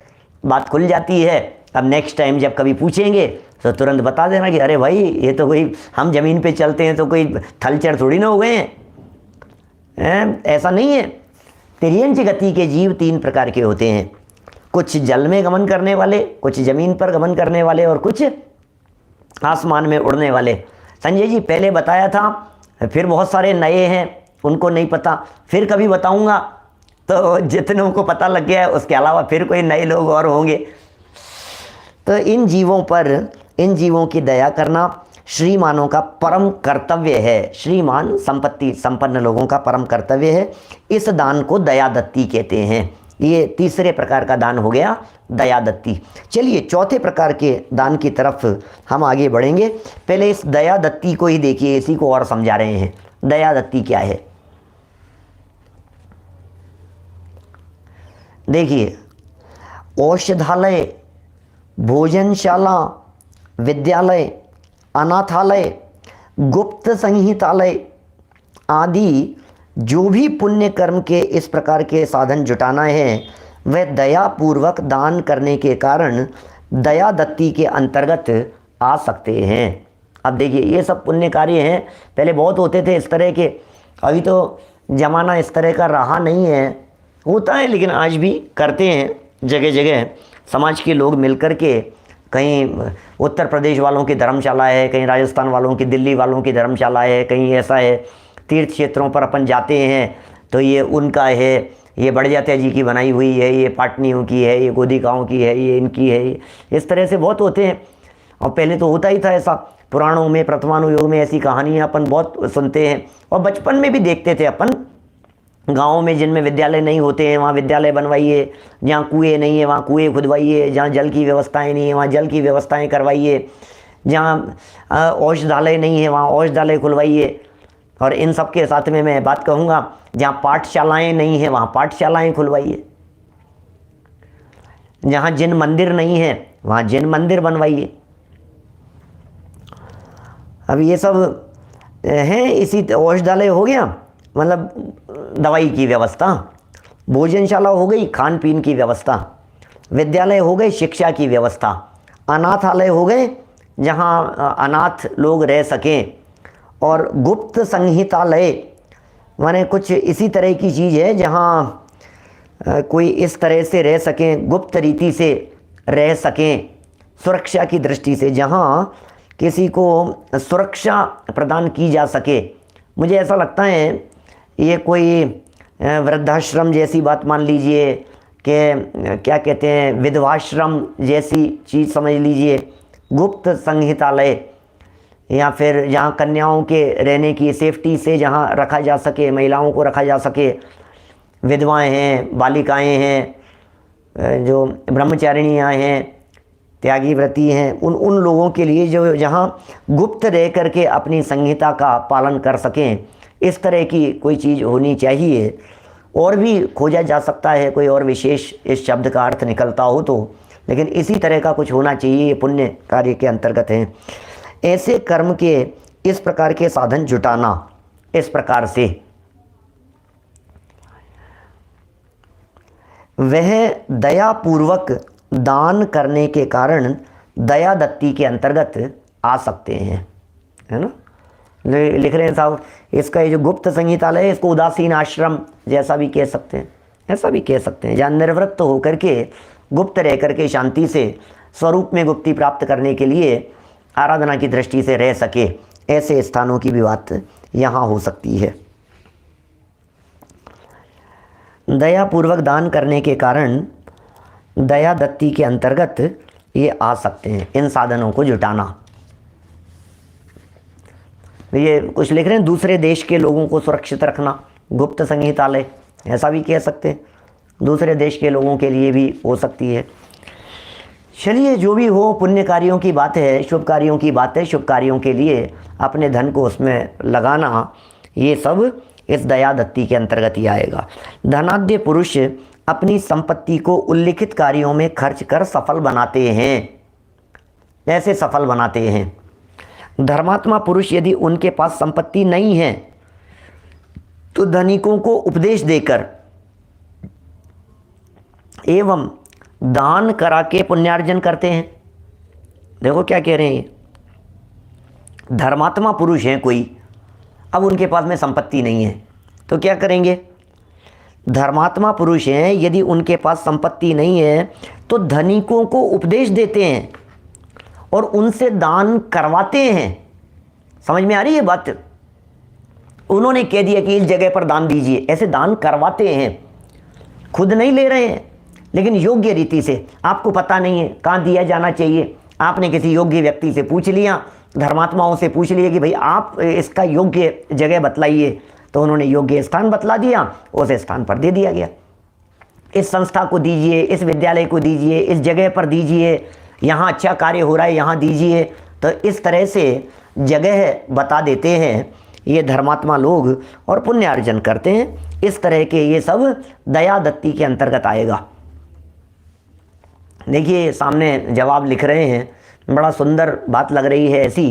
Speaker 1: बात खुल जाती है। अब नेक्स्ट टाइम जब कभी पूछेंगे तो तुरंत बता देना कि अरे भाई ये तो कोई, हम ज़मीन पे चलते हैं तो कोई थलचर थोड़ी ना हो गए हैं। ऐसा नहीं है। त्रियंच गति के जीव 3 प्रकार के होते हैं, कुछ जल में गमन करने वाले, कुछ ज़मीन पर गमन करने वाले और कुछ आसमान में उड़ने वाले। संजय जी पहले बताया था, फिर बहुत सारे नए हैं उनको नहीं पता, फिर कभी बताऊंगा। तो जितनों को पता लग गया है उसके अलावा फिर कोई नए लोग और होंगे। तो इन जीवों पर, इन जीवों की दया करना श्रीमानों का परम कर्तव्य है। श्रीमान संपत्ति संपन्न लोगों का परम कर्तव्य है। इस दान को दया दत्ती कहते हैं। ये तीसरे प्रकार का दान हो गया, दया दत्ती। चलिए चौथे प्रकार के दान की तरफ हम आगे बढ़ेंगे। पहले इस दया दत्ती को ही देखिए, इसी को और समझा रहे हैं। दया दत्ती क्या है? देखिए, औषधालय, भोजनशाला, विद्यालय, अनाथालय, गुप्त संहितालय आदि जो भी पुण्य कर्म के इस प्रकार के साधन जुटाना है वह दया पूर्वक दान करने के कारण दया दत्ती के अंतर्गत आ सकते हैं। अब देखिए, ये सब पुण्य कार्य हैं, पहले बहुत होते थे इस तरह के, अभी तो ज़माना इस तरह का रहा नहीं है। होता है लेकिन आज भी करते हैं जगह जगह, समाज के लोग मिलकर के। कहीं उत्तर प्रदेश वालों की धर्मशाला है, कहीं राजस्थान वालों की, दिल्ली वालों की धर्मशाला है, कहीं ऐसा है। तीर्थ क्षेत्रों पर अपन जाते हैं तो ये उनका है, ये बड़जात्या जी की बनाई हुई है, ये पाटनियों की है, ये गोदिकाओं की है, ये इनकी है। इस तरह से बहुत होते हैं। और पहले तो होता ही था ऐसा, पुराणों में, प्रथमानुयोग में ऐसी कहानियाँ अपन बहुत सुनते हैं और बचपन में भी देखते थे अपन। गाँव में जिनमें विद्यालय नहीं होते हैं वहाँ विद्यालय बनवाइए, जहाँ कुएँ नहीं है वहाँ कुएँ खुदवाइए, जहाँ जल की व्यवस्थाएं नहीं है वहाँ जल की व्यवस्थाएं करवाइए, जहाँ औषधालय नहीं है वहाँ औषधालय खुलवाइए। और इन सब के साथ में मैं बात कहूँगा, जहाँ पाठशालाएं नहीं है वहाँ पाठशालाएं खुलवाइए, जहाँ जिन मंदिर नहीं है वहाँ जिन मंदिर बनवाइए। अब ये सब हैं, इसी औषधालय हो गया, मतलब दवाई की व्यवस्था, भोजनशाला हो गई, खान पीन की व्यवस्था, विद्यालय हो गए, शिक्षा की व्यवस्था, अनाथालय हो गए जहाँ अनाथ लोग रह सकें, और गुप्त संहितालय माने कुछ इसी तरह की चीज़ है जहाँ कोई इस तरह से रह सकें, गुप्त रीति से रह सकें, सुरक्षा की दृष्टि से, जहाँ किसी को सुरक्षा प्रदान की जा सके। मुझे ऐसा लगता है ये कोई वृद्धाश्रम जैसी बात मान लीजिए, कि क्या कहते हैं विधवाश्रम जैसी चीज़ समझ लीजिए, गुप्त संहितालय, या फिर जहाँ कन्याओं के रहने की सेफ्टी से जहाँ रखा जा सके, महिलाओं को रखा जा सके, विधवाएं हैं, बालिकाएं हैं, जो ब्रह्मचारिणियाँ हैं, त्यागी व्रती हैं, उन लोगों के लिए जो जहाँ गुप्त रह करके अपनी संहिता का पालन कर सकें, इस तरह की कोई चीज़ होनी चाहिए। और भी खोजा जा सकता है, कोई और विशेष इस शब्द का अर्थ निकलता हो तो, लेकिन इसी तरह का कुछ होना चाहिए, ये पुण्य कार्य के अंतर्गत है। ऐसे कर्म के इस प्रकार के साधन जुटाना, इस प्रकार से वह दयापूर्वक दान करने के कारण दया दत्ती के अंतर्गत आ सकते हैं, है ना। लिख रहे हैं साहब, इसका ये जो गुप्त संहितालय है इसको उदासीन आश्रम जैसा भी कह सकते हैं, ऐसा भी कह सकते हैं, जहाँ निर्वृत्त होकर के गुप्त रह करके शांति से स्वरूप में गुप्ति प्राप्त करने के लिए आराधना की दृष्टि से रह सके, ऐसे स्थानों की भी बात यहाँ हो सकती है। दयापूर्वक दान करने के कारण दया दत्ती के अंतर्गत ये आ सकते हैं, इन साधनों को जुटाना। ये कुछ लिख रहे हैं, दूसरे देश के लोगों को सुरक्षित रखना, गुप्त संहितालय, ऐसा भी कह सकते हैं, दूसरे देश के लोगों के लिए भी हो सकती है। चलिए, जो भी हो, पुण्य कार्यों की बात है, शुभ कार्यों की बात है, शुभ कार्यों के लिए अपने धन को उसमें लगाना, ये सब इस दया दत्ती के अंतर्गत ही आएगा। धनाढ्य पुरुष अपनी संपत्ति को उल्लिखित कार्यों में खर्च कर सफल बनाते हैं, ऐसे सफल बनाते हैं। धर्मात्मा पुरुष यदि उनके पास संपत्ति नहीं है तो धनिकों को उपदेश देकर एवं दान करा के पुण्यार्जन करते हैं। देखो क्या कह रहे हैं, धर्मात्मा पुरुष हैं कोई, अब उनके पास में संपत्ति नहीं है तो क्या करेंगे। धर्मात्मा पुरुष हैं, यदि उनके पास संपत्ति नहीं है तो धनिकों को उपदेश देते हैं और उनसे दान करवाते हैं। समझ में आ रही है बात। उन्होंने कह दिया कि इस जगह पर दान दीजिए, ऐसे दान करवाते हैं, खुद नहीं ले रहे हैं, लेकिन योग्य रीति से। आपको पता नहीं है कहाँ दिया जाना चाहिए, आपने किसी योग्य व्यक्ति से पूछ लिया, धर्मात्माओं से पूछ लिया कि भाई आप इसका योग्य जगह बतलाइए, तो उन्होंने योग्य स्थान बतला दिया, उस स्थान पर दे दिया गया। इस संस्था को दीजिए, इस विद्यालय को दीजिए, इस जगह पर दीजिए, यहाँ अच्छा कार्य हो रहा है यहाँ दीजिए। तो इस तरह से जगह बता देते हैं ये धर्मात्मा लोग और पुण्यार्जन करते हैं। इस तरह के ये सब दया दत्ती के अंतर्गत आएगा। देखिए सामने जवाब लिख रहे हैं, बड़ा सुंदर बात लग रही है ऐसी।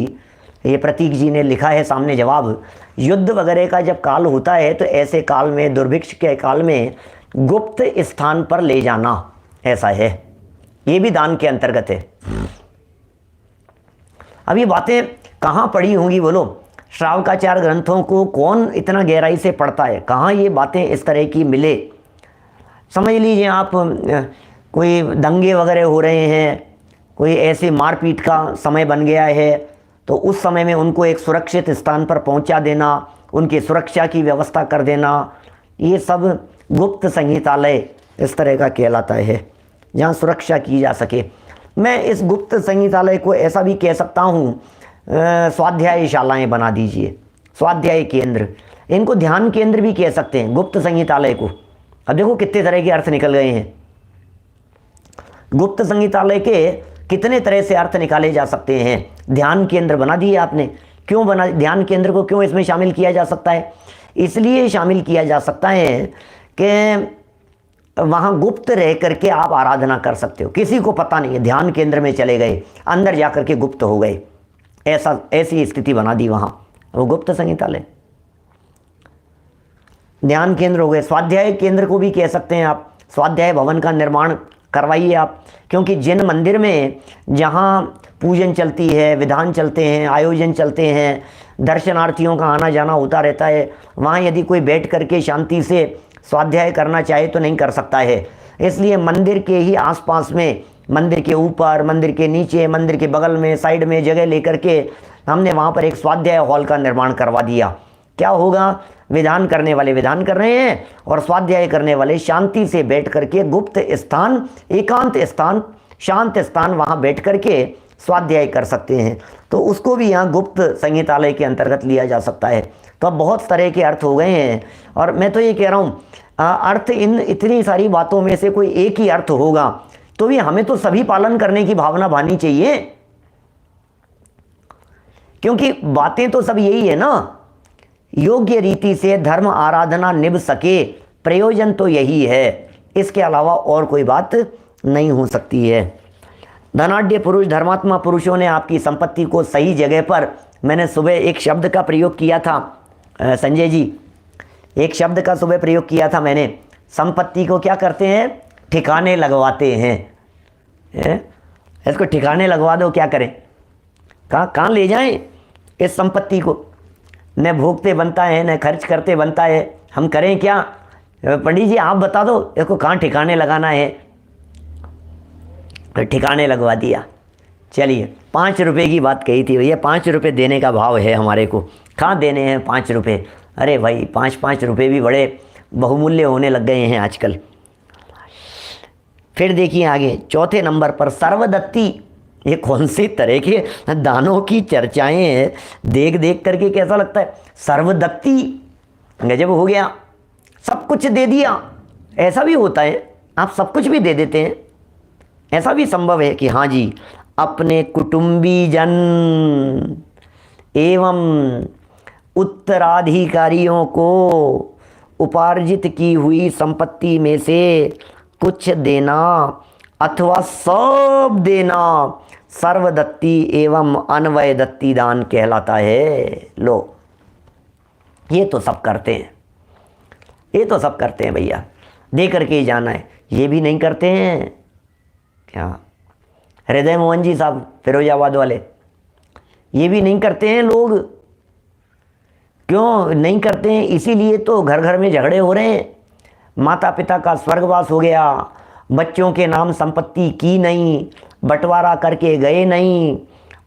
Speaker 1: ये प्रतीक जी ने लिखा है सामने जवाब, युद्ध वगैरह का जब काल होता है तो ऐसे काल में, दुर्भिक्ष के काल में गुप्त स्थान पर ले जाना, ऐसा है, ये भी दान के अंतर्गत है। अब ये बातें कहाँ पढ़ी होंगी बोलो, श्रावकाचार ग्रंथों को कौन इतना गहराई से पढ़ता है, कहाँ ये बातें इस तरह की मिले। समझ लीजिए आप, कोई दंगे वगैरह हो रहे हैं, कोई ऐसे मारपीट का समय बन गया है, तो उस समय में उनको एक सुरक्षित स्थान पर पहुंचा देना, उनकी सुरक्षा की व्यवस्था कर देना, ये सब गुप्त संहितालय इस तरह का कहलाता है, जहाँ सुरक्षा की जा सके। मैं इस गुप्त संहितालय को ऐसा भी कह सकता हूँ, स्वाध्याय शालाएँ बना दीजिए, स्वाध्याय केंद्र, इनको ध्यान केंद्र भी कह सकते हैं, गुप्त संगीतालय को। अब देखो कितने तरह के अर्थ निकल गए हैं। गुप्त संगीतालय के कितने तरह से अर्थ निकाले जा सकते हैं। ध्यान केंद्र बना दिए आपने। क्यों बना? ध्यान केंद्र को क्यों इसमें शामिल किया जा सकता है? इसलिए शामिल किया जा सकता है कि वहाँ गुप्त रह करके आप आराधना कर सकते हो, किसी को पता नहीं है। ध्यान केंद्र में चले गए, अंदर जा करके गुप्त हो गए, ऐसी स्थिति बना दी वहाँ, वो गुप्त संगीतालय। ध्यान केंद्र हो गए। स्वाध्याय केंद्र को भी कह सकते हैं आप। स्वाध्याय भवन का निर्माण करवाइए आप, क्योंकि जिन मंदिर में जहाँ पूजन चलती है, विधान चलते हैं, आयोजन चलते हैं, दर्शनार्थियों का आना जाना होता रहता है, वहाँ यदि कोई बैठ करके शांति से स्वाध्याय करना चाहे तो नहीं कर सकता है। इसलिए मंदिर के ही आसपास में, मंदिर के ऊपर, मंदिर के नीचे, मंदिर के बगल में, साइड में जगह लेकर के हमने वहाँ पर एक स्वाध्याय हॉल का निर्माण करवा दिया। क्या होगा? विधान करने वाले विधान कर रहे हैं और स्वाध्याय करने वाले शांति से बैठ करके गुप्त स्थान, एकांत स्थान, शांत स्थान, वहाँ बैठ करके स्वाध्याय कर सकते हैं। तो उसको भी यहाँ गुप्त संगीतालय के अंतर्गत लिया जा सकता है। तो अब बहुत तरह के अर्थ हो गए हैं। और मैं तो ये कह रहा हूँ, अर्थ इन इतनी सारी बातों में से कोई एक ही अर्थ होगा तो भी हमें तो सभी पालन करने की भावना भानी चाहिए, क्योंकि बातें तो सब यही है ना। योग्य रीति से धर्म आराधना निभ सके, प्रयोजन तो यही है, इसके अलावा और कोई बात नहीं हो सकती है। धनाढ्य पुरुष, धर्मात्मा पुरुषों ने आपकी संपत्ति को सही जगह पर, मैंने सुबह एक शब्द का प्रयोग किया था संजय जी, एक शब्द का सुबह प्रयोग किया था मैंने। संपत्ति को क्या करते हैं? ठिकाने लगवाते हैं। इसको ठिकाने लगवा दो, क्या करें? कहाँ ले जाएं इस संपत्ति को? न भोगते बनता है, न खर्च करते बनता है, हम करें क्या? पंडित जी आप बता दो इसको कहाँ ठिकाने लगाना है। तो ठिकाने लगवा दिया। चलिए 5 रुपये की बात कही थी भैया, 5 रुपये देने का भाव है हमारे को, कहाँ देने हैं 5 रुपये? अरे भाई 5-5 रुपये भी बड़े बहुमूल्य होने लग गए हैं आजकल। फिर देखिए आगे चौथे नंबर पर सर्वदत्ती। ये कौन सी तरह के दानों की चर्चाएं हैं, देख देख करके कैसा लगता है। सर्वदत्ती, गजब हो गया, सब कुछ दे दिया। ऐसा भी होता है, आप सब कुछ भी दे देते हैं, ऐसा भी संभव है कि हाँ जी, अपने कुटुंबी जन एवं उत्तराधिकारियों को उपार्जित की हुई संपत्ति में से कुछ देना अथवा सब देना सर्वदत्ती एवं अन्वय दत्ती दान कहलाता है। लो, ये तो सब करते हैं, ये तो सब करते हैं भैया, दे करके ही जाना है। ये भी नहीं करते हैं क्या हृदय मोहन जी साहब फिरोजाबाद वाले? ये भी नहीं करते हैं लोग। क्यों नहीं करते हैं? इसीलिए तो घर घर में झगड़े हो रहे हैं। माता पिता का स्वर्गवास हो गया, बच्चों के नाम संपत्ति की नहीं, बंटवारा करके गए नहीं,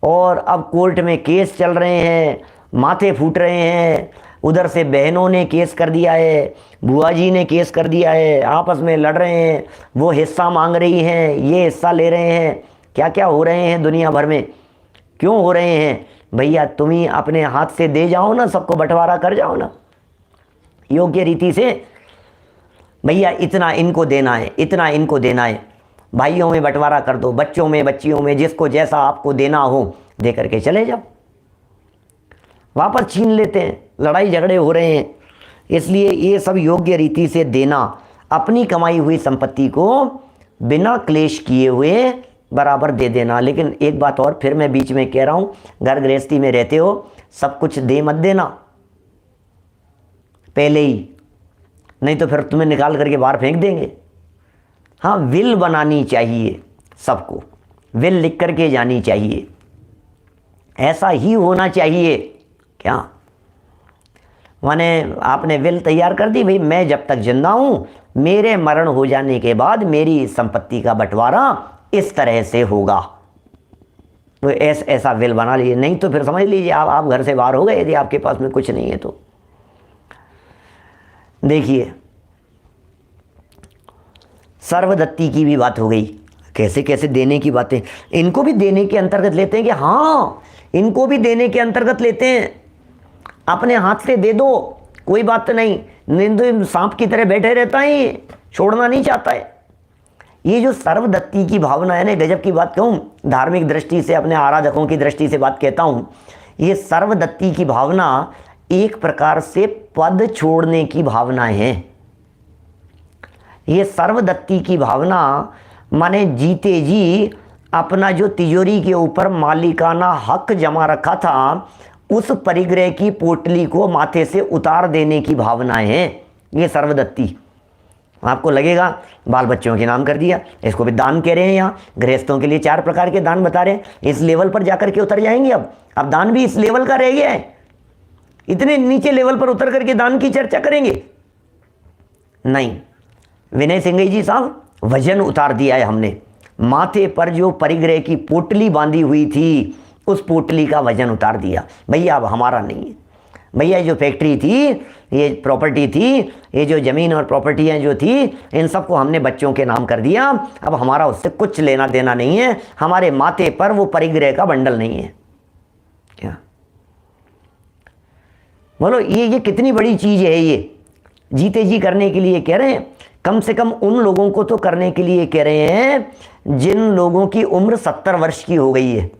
Speaker 1: और अब कोर्ट में केस चल रहे हैं, माथे फूट रहे हैं। उधर से बहनों ने केस कर दिया है, बुआ जी ने केस कर दिया है, आपस में लड़ रहे हैं, वो हिस्सा मांग रही हैं, ये हिस्सा ले रहे हैं। क्या क्या हो रहे हैं दुनिया भर में, क्यों हो रहे हैं भैया? तुम ही अपने हाथ से दे जाओ ना, सबको बंटवारा कर जाओ ना योग्य रीति से। भैया इतना इनको देना है, इतना इनको देना है, भाइयों में बंटवारा कर दो, बच्चों में, बच्चियों में, जिसको जैसा आपको देना हो दे करके चले जाओ। वापस छीन लेते हैं, लड़ाई झगड़े हो रहे हैं। इसलिए ये सब योग्य रीति से देना, अपनी कमाई हुई संपत्ति को बिना क्लेश किए हुए बराबर दे देना। लेकिन एक बात और फिर मैं बीच में कह रहा हूँ, घर गृहस्थी में रहते हो, सब कुछ दे मत देना पहले ही, नहीं तो फिर तुम्हें निकाल करके बाहर फेंक देंगे। हाँ, विल बनानी चाहिए, सबको विल लिख करके जानी चाहिए, ऐसा ही होना चाहिए। क्या माने आपने विल तैयार कर दी, भाई मैं जब तक जिंदा हूँ, मेरे मरण हो जाने के बाद मेरी संपत्ति का बंटवारा इस तरह से होगा, तो ऐसा विल बना लीजिए। नहीं तो फिर समझ लीजिए आप घर से बाहर हो गए, यदि आपके पास में कुछ नहीं है तो। देखिए सर्वदत्ती की भी बात हो गई, कैसे कैसे देने की बातें, इनको भी देने के अंतर्गत लेते हैं कि हाँ, इनको भी देने के अंतर्गत लेते हैं। अपने हाथ से दे दो, कोई बात नहीं, नींद सांप की तरह बैठे रहता है, ये छोड़ना नहीं चाहता है। ये जो सर्वदत्ती की भावना है ना, गजब की बात कहूँ, धार्मिक दृष्टि से, अपने आराधकों की दृष्टि से बात कहता हूँ, ये सर्वदत्ती की भावना एक प्रकार से पद छोड़ने की भावना है। ये सर्वदत्ती की भावना माने जीते जी अपना जो तिजोरी के ऊपर मालिकाना हक जमा रखा था, उस परिग्रह की पोटली को माथे से उतार देने की भावना है ये सर्वदत्ती। आपको लगेगा बाल बच्चों के नाम कर दिया, इसको भी दान कह रहे हैं। यहाँ गृहस्थों के लिए 4 प्रकार के दान बता रहे हैं। इस लेवल पर जाकर के उतर जाएंगे। अब दान भी इस लेवल का रह गया है, इतने नीचे लेवल पर उतर करके दान की चर्चा करेंगे? नहीं, विनय सिंह जी साहब, वजन उतार दिया है हमने। माथे पर जो परिग्रह की पोटली बांधी हुई थी, उस पोटली का वजन उतार दिया। भैया अब हमारा नहीं है भैया, ये जो फैक्ट्री थी, ये प्रॉपर्टी थी, ये जो ज़मीन और प्रॉपर्टियाँ जो थी, इन सबको हमने बच्चों के नाम कर दिया। अब हमारा उससे कुछ लेना देना नहीं है, हमारे माथे पर वो परिग्रह का बंडल नहीं है। क्या बोलो, ये कितनी बड़ी चीज़ है। ये जीते जी करने के लिए कह रहे हैं, कम से कम उन लोगों को तो करने के लिए कह रहे हैं जिन लोगों की उम्र 70 वर्ष की हो गई है।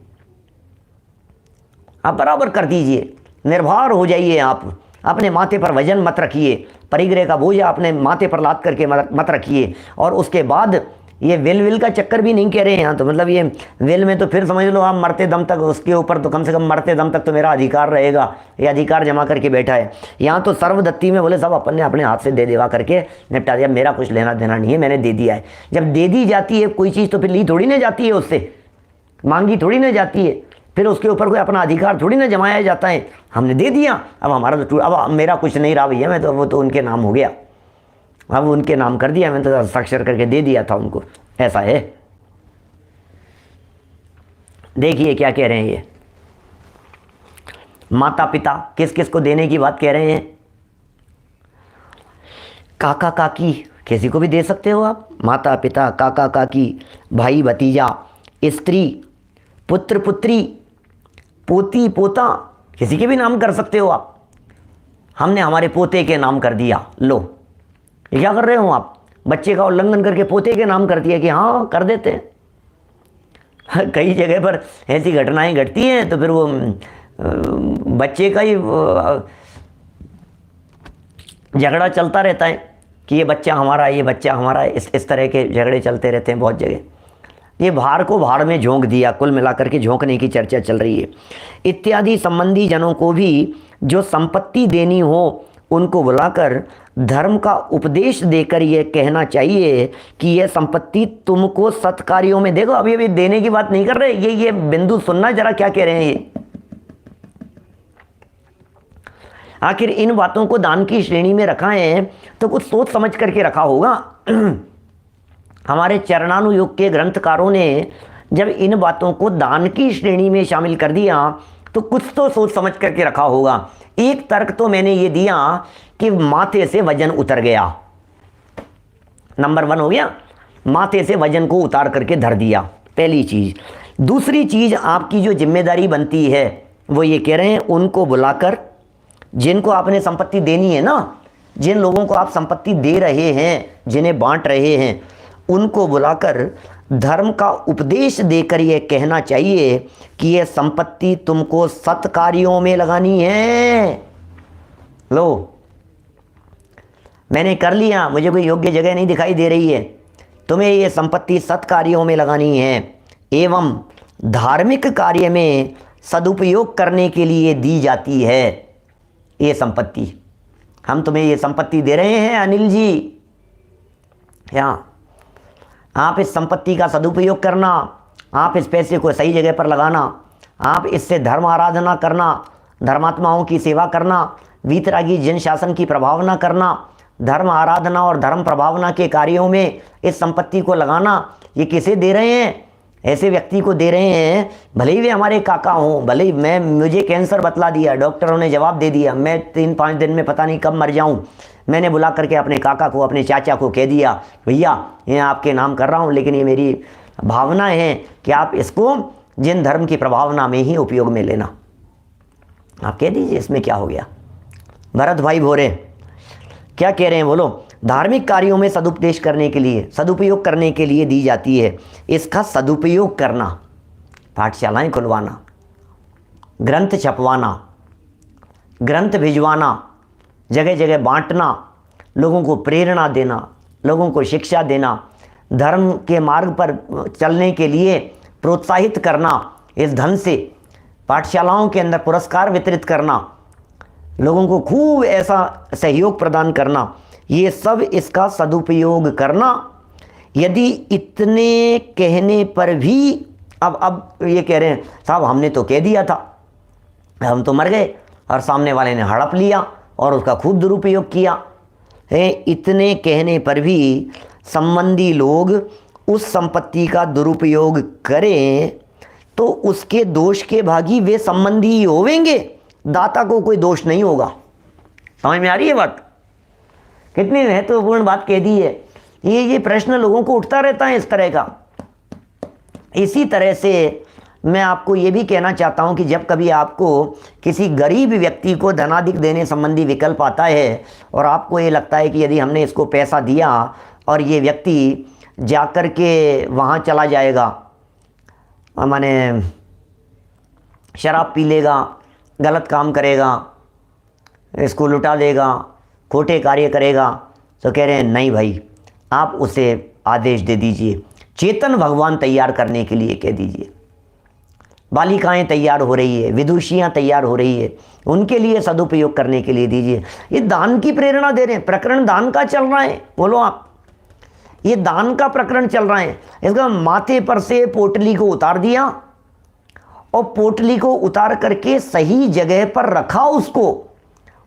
Speaker 1: आप बराबर कर दीजिए, निर्भर हो जाइए। आप अपने माथे पर वजन मत रखिए, परिग्रह का बोझ अपने माथे पर लाद करके मत रखिए। और उसके बाद ये विल का चक्कर भी नहीं कह रहे हैं यहाँ तो, मतलब ये विल में तो फिर समझ लो आप मरते दम तक उसके ऊपर, तो कम से कम मरते दम तक तो मेरा अधिकार रहेगा, ये अधिकार जमा करके बैठा है। यहाँ तो सर्वदत्ती में बोले सब अपन ने अपने हाथ से दे देवा करके निपटा दिया, मेरा कुछ लेना देना नहीं है, मैंने दे दिया है। जब दे दी जाती है कोई चीज़ तो फिर ली थोड़ी ना जाती है, उससे मांगी थोड़ी ना जाती है, फिर उसके ऊपर कोई अपना अधिकार थोड़ी ना जमाया जाता है। हमने दे दिया, अब हमारा तो अब मेरा कुछ नहीं रहा भैया, मैं तो वो तो उनके नाम हो गया, अब उनके नाम कर दिया, मैंने तो हस्ताक्षर करके दे दिया था उनको। ऐसा है। देखिए क्या कह रहे हैं ये, माता पिता किस किस को देने की बात कह रहे हैं? काका काकी किसी को भी दे सकते हो आप, माता पिता, काका काकी, भाई भतीजा, स्त्री, पुत्र पुत्री, पोती पोता, किसी के भी नाम कर सकते हो आप। हमने हमारे पोते के नाम कर दिया, लो ये क्या कर रहे हो आप? बच्चे का उल्लंघन करके पोते के नाम कर दिया कि हाँ कर देते हैं। कई जगह पर ऐसी घटनाएं घटती हैं तो फिर वो बच्चे का ही झगड़ा चलता रहता है कि ये बच्चा हमारा, ये बच्चा हमारा, इस तरह के झगड़े चलते रहते हैं बहुत जगह। ये भार को भाड़ में झोंक दिया, कुल मिलाकर के झोंकने की चर्चा चल रही है। इत्यादि संबंधी जनों को भी जो संपत्ति देनी हो उनको बुलाकर धर्म का उपदेश देकर यह कहना चाहिए कि यह संपत्ति तुमको सत्कार्यों में, देखो अभी देने की बात नहीं कर रहे, ये बिंदु सुनना जरा क्या कह रहे हैं ये। आखिर इन बातों को दान की श्रेणी में रखा है तो कुछ सोच समझ करके रखा होगा। हमारे चरणानुयोग के ग्रंथकारों ने जब इन बातों को दान की श्रेणी में शामिल कर दिया तो कुछ तो सोच समझ करके रखा होगा। एक तर्क तो मैंने ये दिया कि माथे से वजन उतर गया, नंबर 1 हो गया, माथे से वजन को उतार करके धर दिया, पहली चीज। दूसरी चीज आपकी जो जिम्मेदारी बनती है वो ये कह रहे हैं उनको बुलाकर, जिनको आपने संपत्ति देनी है ना, जिन लोगों को आप संपत्ति दे रहे हैं, जिन्हें बांट रहे हैं, उनको बुलाकर धर्म का उपदेश देकर यह कहना चाहिए कि यह संपत्ति तुमको सत्कार्यों में लगानी है। लो मैंने कर लिया, मुझे कोई योग्य जगह नहीं दिखाई दे रही है, तुम्हें यह संपत्ति सत्कार्यों में लगानी है एवं धार्मिक कार्य में सदुपयोग करने के लिए दी जाती है ये संपत्ति। हम तुम्हें ये संपत्ति दे रहे हैं अनिल जी, यहाँ आप इस संपत्ति का सदुपयोग करना, आप इस पैसे को सही जगह पर लगाना, आप इससे धर्म आराधना करना, धर्मात्माओं की सेवा करना, वीतरागी जन शासन की प्रभावना करना, धर्म आराधना और धर्म प्रभावना के कार्यों में इस संपत्ति को लगाना। ये किसे दे रहे हैं? ऐसे व्यक्ति को दे रहे हैं, भले ही वे हमारे काका हों, भले ही मुझे कैंसर बतला दिया, डॉक्टरों ने जवाब दे दिया, मैं 3-5 दिन में पता नहीं कब मर जाऊं, मैंने बुला करके अपने काका को, अपने चाचा को कह दिया भैया ये आपके नाम कर रहा हूं, लेकिन ये मेरी भावना है कि आप इसको जिन धर्म की प्रभावना में ही उपयोग में लेना। आप कह दीजिए इसमें क्या हो गया, भरत भाई भोरे क्या कह रहे हैं बोलो? धार्मिक कार्यों में सदुपदेश करने के लिए, सदुपयोग करने के लिए दी जाती है। इसका सदुपयोग करना, पाठशालाएं खुलवाना, ग्रंथ छपवाना, ग्रंथ भिजवाना, जगह जगह बांटना, लोगों को प्रेरणा देना, लोगों को शिक्षा देना, धर्म के मार्ग पर चलने के लिए प्रोत्साहित करना, इस धन से पाठशालाओं के अंदर पुरस्कार वितरित करना, लोगों को खूब ऐसा सहयोग प्रदान करना, ये सब इसका सदुपयोग करना। यदि इतने कहने पर भी अब ये कह रहे हैं साहब हमने तो कह दिया था, हम तो मर गए और सामने वाले ने हड़प लिया और उसका खूब दुरुपयोग किया है। इतने कहने पर भी संबंधी लोग उस संपत्ति का दुरुपयोग करें तो उसके दोष के भागी वे संबंधी ही होवेंगे, दाता को कोई दोष नहीं होगा। समझ में आ रही है बात? कितनी महत्वपूर्ण बात कह दी है। ये प्रश्न लोगों को उठता रहता है इस तरह का। इसी तरह से मैं आपको ये भी कहना चाहता हूँ कि जब कभी आपको किसी गरीब व्यक्ति को धनाधिक देने संबंधी विकल्प आता है और आपको ये लगता है कि यदि हमने इसको पैसा दिया और ये व्यक्ति जाकर के वहाँ चला जाएगा, माने शराब पी लेगा, गलत काम करेगा, इसको लुटा देगा, खोटे कार्य करेगा, तो कह रहे हैं नहीं भाई, आप उसे आदेश दे दीजिए, चेतन भगवान तैयार करने के लिए कह दीजिए। बालिकाएं तैयार हो रही है, विदुषियां तैयार हो रही है, उनके लिए सदुपयोग करने के लिए दीजिए। ये दान की प्रेरणा दे रहे हैं। प्रकरण दान का चल रहा है, बोलो आप, ये दान का प्रकरण चल रहा है। इसका माथे पर से पोटली को उतार दिया और पोटली को उतार करके सही जगह पर रखा उसको,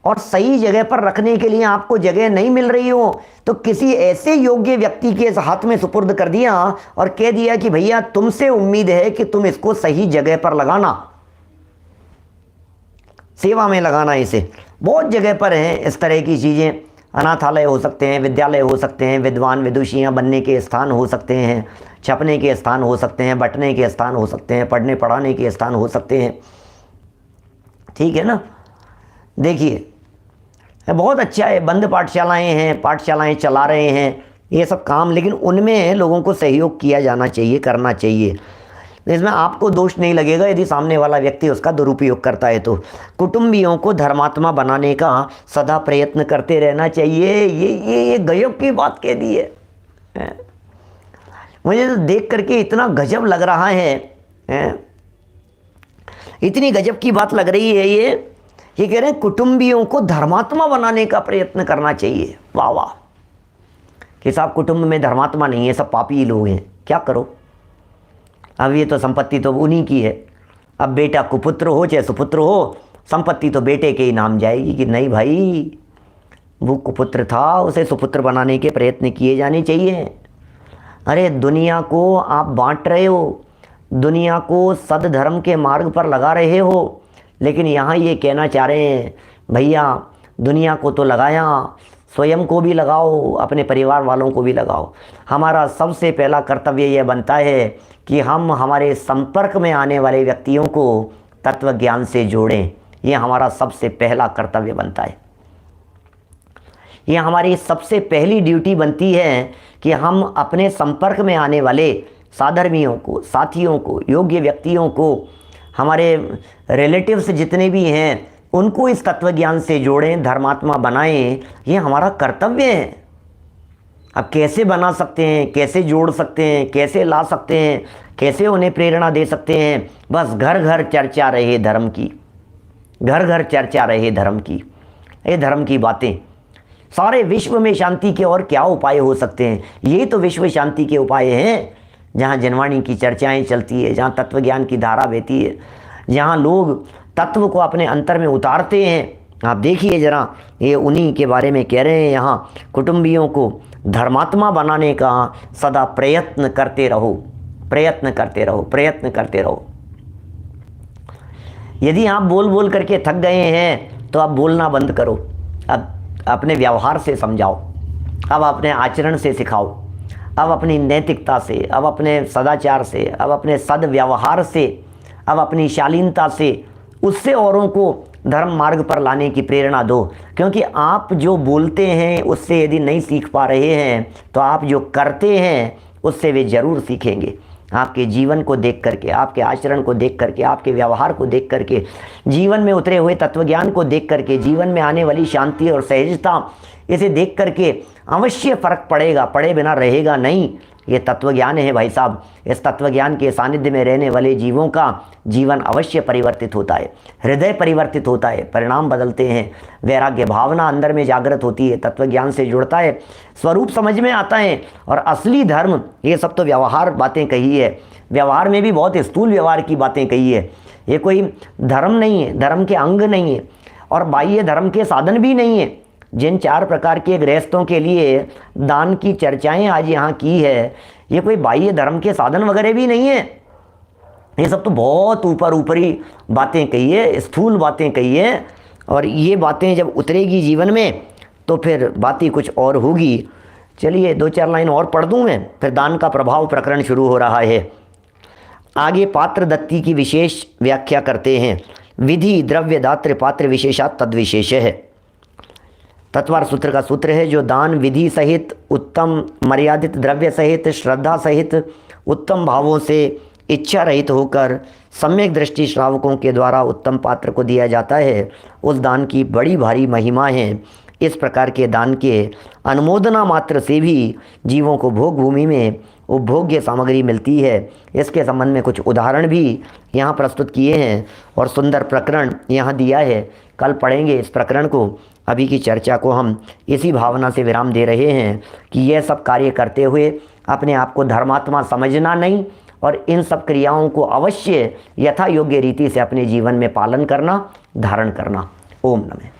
Speaker 1: और सही जगह पर रखने के लिए आपको जगह नहीं मिल रही हो तो किसी ऐसे योग्य व्यक्ति के हाथ में सुपुर्द कर दिया और कह दिया कि भैया तुमसे उम्मीद है कि तुम इसको सही जगह पर लगाना, सेवा में लगाना। इसे बहुत जगह पर हैं इस तरह की चीज़ें। अनाथालय हो सकते हैं, विद्यालय हो सकते हैं, विद्वान विदुषियाँ बनने के स्थान हो सकते हैं, छपने के स्थान हो सकते हैं, बंटने के स्थान हो सकते हैं, पढ़ने पढ़ाने के स्थान हो सकते हैं। ठीक है ना? देखिए बहुत अच्छा है, बंद पाठशालाएं हैं, पाठशालाएं चला रहे हैं, ये सब काम, लेकिन उनमें लोगों को सहयोग किया जाना चाहिए, करना चाहिए। इसमें आपको दोष नहीं लगेगा यदि सामने वाला व्यक्ति उसका दुरुपयोग करता है तो। कुटुंबियों को धर्मात्मा बनाने का सदा प्रयत्न करते रहना चाहिए। ये गजब की बात कह दी है। मुझे तो देख करके इतना गजब लग रहा है, इतनी गजब की बात लग रही है। ये कह रहे हैं कुटुंबियों को धर्मात्मा बनाने का प्रयत्न करना चाहिए। वाह वाह, कि साहब कुटुंब में धर्मात्मा नहीं है, सब पापी लोग हैं, क्या करो? अब ये तो संपत्ति तो उन्हीं की है। अब बेटा कुपुत्र हो चाहे सुपुत्र हो, संपत्ति तो बेटे के ही नाम जाएगी। कि नहीं भाई, वो कुपुत्र था, उसे सुपुत्र बनाने के प्रयत्न किए जाने चाहिए। अरे दुनिया को आप बांट रहे हो, दुनिया को सद्धर्म के मार्ग पर लगा रहे हो, लेकिन यहाँ ये कहना चाह रहे हैं भैया दुनिया को तो लगाया, स्वयं को भी लगाओ, अपने परिवार वालों को भी लगाओ। हमारा सबसे पहला कर्तव्य यह बनता है कि हम हमारे संपर्क में आने वाले व्यक्तियों को तत्व ज्ञान से जोड़ें। ये हमारा सबसे पहला कर्तव्य बनता है। ये हमारी सबसे पहली ड्यूटी बनती है कि हम अपने संपर्क में आने वाले साधर्मियों को, साथियों को, योग्य व्यक्तियों को, हमारे रिलेटिव्स जितने भी हैं उनको इस तत्व ज्ञान से जोड़ें, धर्मात्मा बनाएं। ये हमारा कर्तव्य है। अब कैसे बना सकते हैं, कैसे जोड़ सकते हैं, कैसे ला सकते हैं, कैसे उन्हें प्रेरणा दे सकते हैं? बस घर घर चर्चा रहे धर्म की, घर घर चर्चा रहे धर्म की, ये धर्म की बातें। सारे विश्व में शांति के और क्या उपाय हो सकते हैं? यही तो विश्व शांति के उपाय हैं, जहाँ जनवाणी की चर्चाएं चलती है, जहाँ तत्व ज्ञान की धारा बहती है, जहाँ लोग तत्व को अपने अंतर में उतारते हैं। आप देखिए जरा, ये उन्हीं के बारे में कह रहे हैं यहाँ, कुटुंबियों को धर्मात्मा बनाने का सदा प्रयत्न करते रहो, प्रयत्न करते रहो, प्रयत्न करते रहो। यदि आप बोल बोल करके थक गए हैं तो आप बोलना बंद करो। अब अपने व्यवहार से समझाओ, अब अपने आचरण से सिखाओ, अब अपनी नैतिकता से, अब अपने सदाचार से, अब अपने सद्व्यवहार से, अब अपनी शालीनता से उससे औरों को धर्म मार्ग पर लाने की प्रेरणा दो, क्योंकि आप जो बोलते हैं उससे यदि नहीं सीख पा रहे हैं तो आप जो करते हैं उससे वे ज़रूर सीखेंगे। आपके जीवन को देख करके, आपके आचरण को देख करके, आपके व्यवहार को देख करके, जीवन में उतरे हुए तत्वज्ञान को देख करके, जीवन में आने वाली शांति और सहजता, इसे देख करके अवश्य फ़र्क पड़ेगा, पड़े बिना रहेगा नहीं। ये तत्वज्ञान है भाई साहब। इस तत्वज्ञान के सानिध्य में रहने वाले जीवों का जीवन अवश्य परिवर्तित होता है, हृदय परिवर्तित होता है, परिणाम बदलते हैं, वैराग्य भावना अंदर में जागृत होती है, तत्वज्ञान से जुड़ता है, स्वरूप समझ में आता है। और असली धर्म, ये सब तो व्यवहार बातें कही है, व्यवहार में भी बहुत स्थूल व्यवहार की बातें कही है। ये कोई धर्म नहीं है, धर्म के अंग नहीं है और बाह्य धर्म के साधन भी नहीं है। जिन 4 प्रकार के गृहस्थों के लिए दान की चर्चाएं आज यहाँ की है, ये कोई बाह्य धर्म के साधन वगैरह भी नहीं है। ये सब तो बहुत ऊपरी बातें कही है, स्थूल बातें कही है। और ये बातें जब उतरेगी जीवन में तो फिर बात ही कुछ और होगी। चलिए 2-4 लाइन और पढ़ दूँ मैं, फिर दान का प्रभाव प्रकरण शुरू हो रहा है। आगे पात्र दत्ती की विशेष व्याख्या करते हैं। विधि द्रव्य दात्र पात्र विशेषात तद्विशेष है। तत्वार सूत्र का सूत्र है, जो दान विधि सहित, उत्तम मर्यादित द्रव्य सहित, श्रद्धा सहित, उत्तम भावों से इच्छा रहित होकर सम्यक दृष्टि श्रावकों के द्वारा उत्तम पात्र को दिया जाता है, उस दान की बड़ी भारी महिमा है। इस प्रकार के दान के अनुमोदना मात्र से भी जीवों को भोग भूमि में उपभोग्य सामग्री मिलती है। इसके संबंध में कुछ उदाहरण भी यहाँ प्रस्तुत किए हैं और सुंदर प्रकरण यहाँ दिया है। कल पढ़ेंगे इस प्रकरण को। अभी की चर्चा को हम इसी भावना से विराम दे रहे हैं कि यह सब कार्य करते हुए अपने आप को धर्मात्मा समझना नहीं और इन सब क्रियाओं को अवश्य यथा योग्य रीति से अपने जीवन में पालन करना, धारण करना। ओम नमः।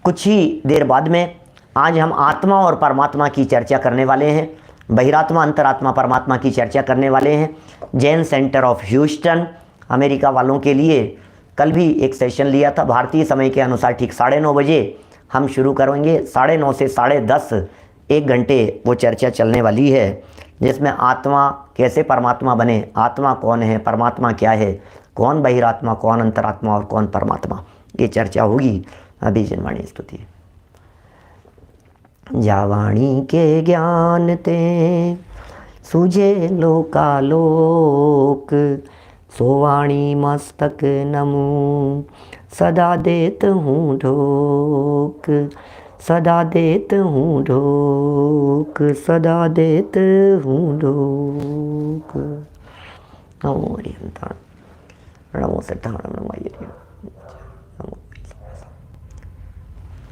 Speaker 1: कुछ ही देर बाद में आज हम आत्मा और परमात्मा की चर्चा करने वाले हैं। बहिरात्मा, अंतरात्मा, परमात्मा की चर्चा करने वाले हैं। Jain centre of Houston, America वालों के लिए कल भी एक सेशन लिया था। भारतीय समय के अनुसार ठीक 9:30 बजे हम शुरू करेंगे। 9:30 से 10:30 1 घंटे वो चर्चा चलने वाली है, जिसमें आत्मा कैसे परमात्मा बने, आत्मा कौन है, परमात्मा क्या है, कौन बहिरात्मा, कौन अंतरात्मा और कौन परमात्मा, ये चर्चा होगी। अभी जनवाणी स्तुति। जावाणी के ज्ञान ते सूझे लोकालोक, सोवाणी मस्तक नमो सदा देत हूँ ढोक, सदा देत हूँ ढोक, सदा देत हूँ ढोक। नमो हरिहंताण, नमो सिद्धाण, नमो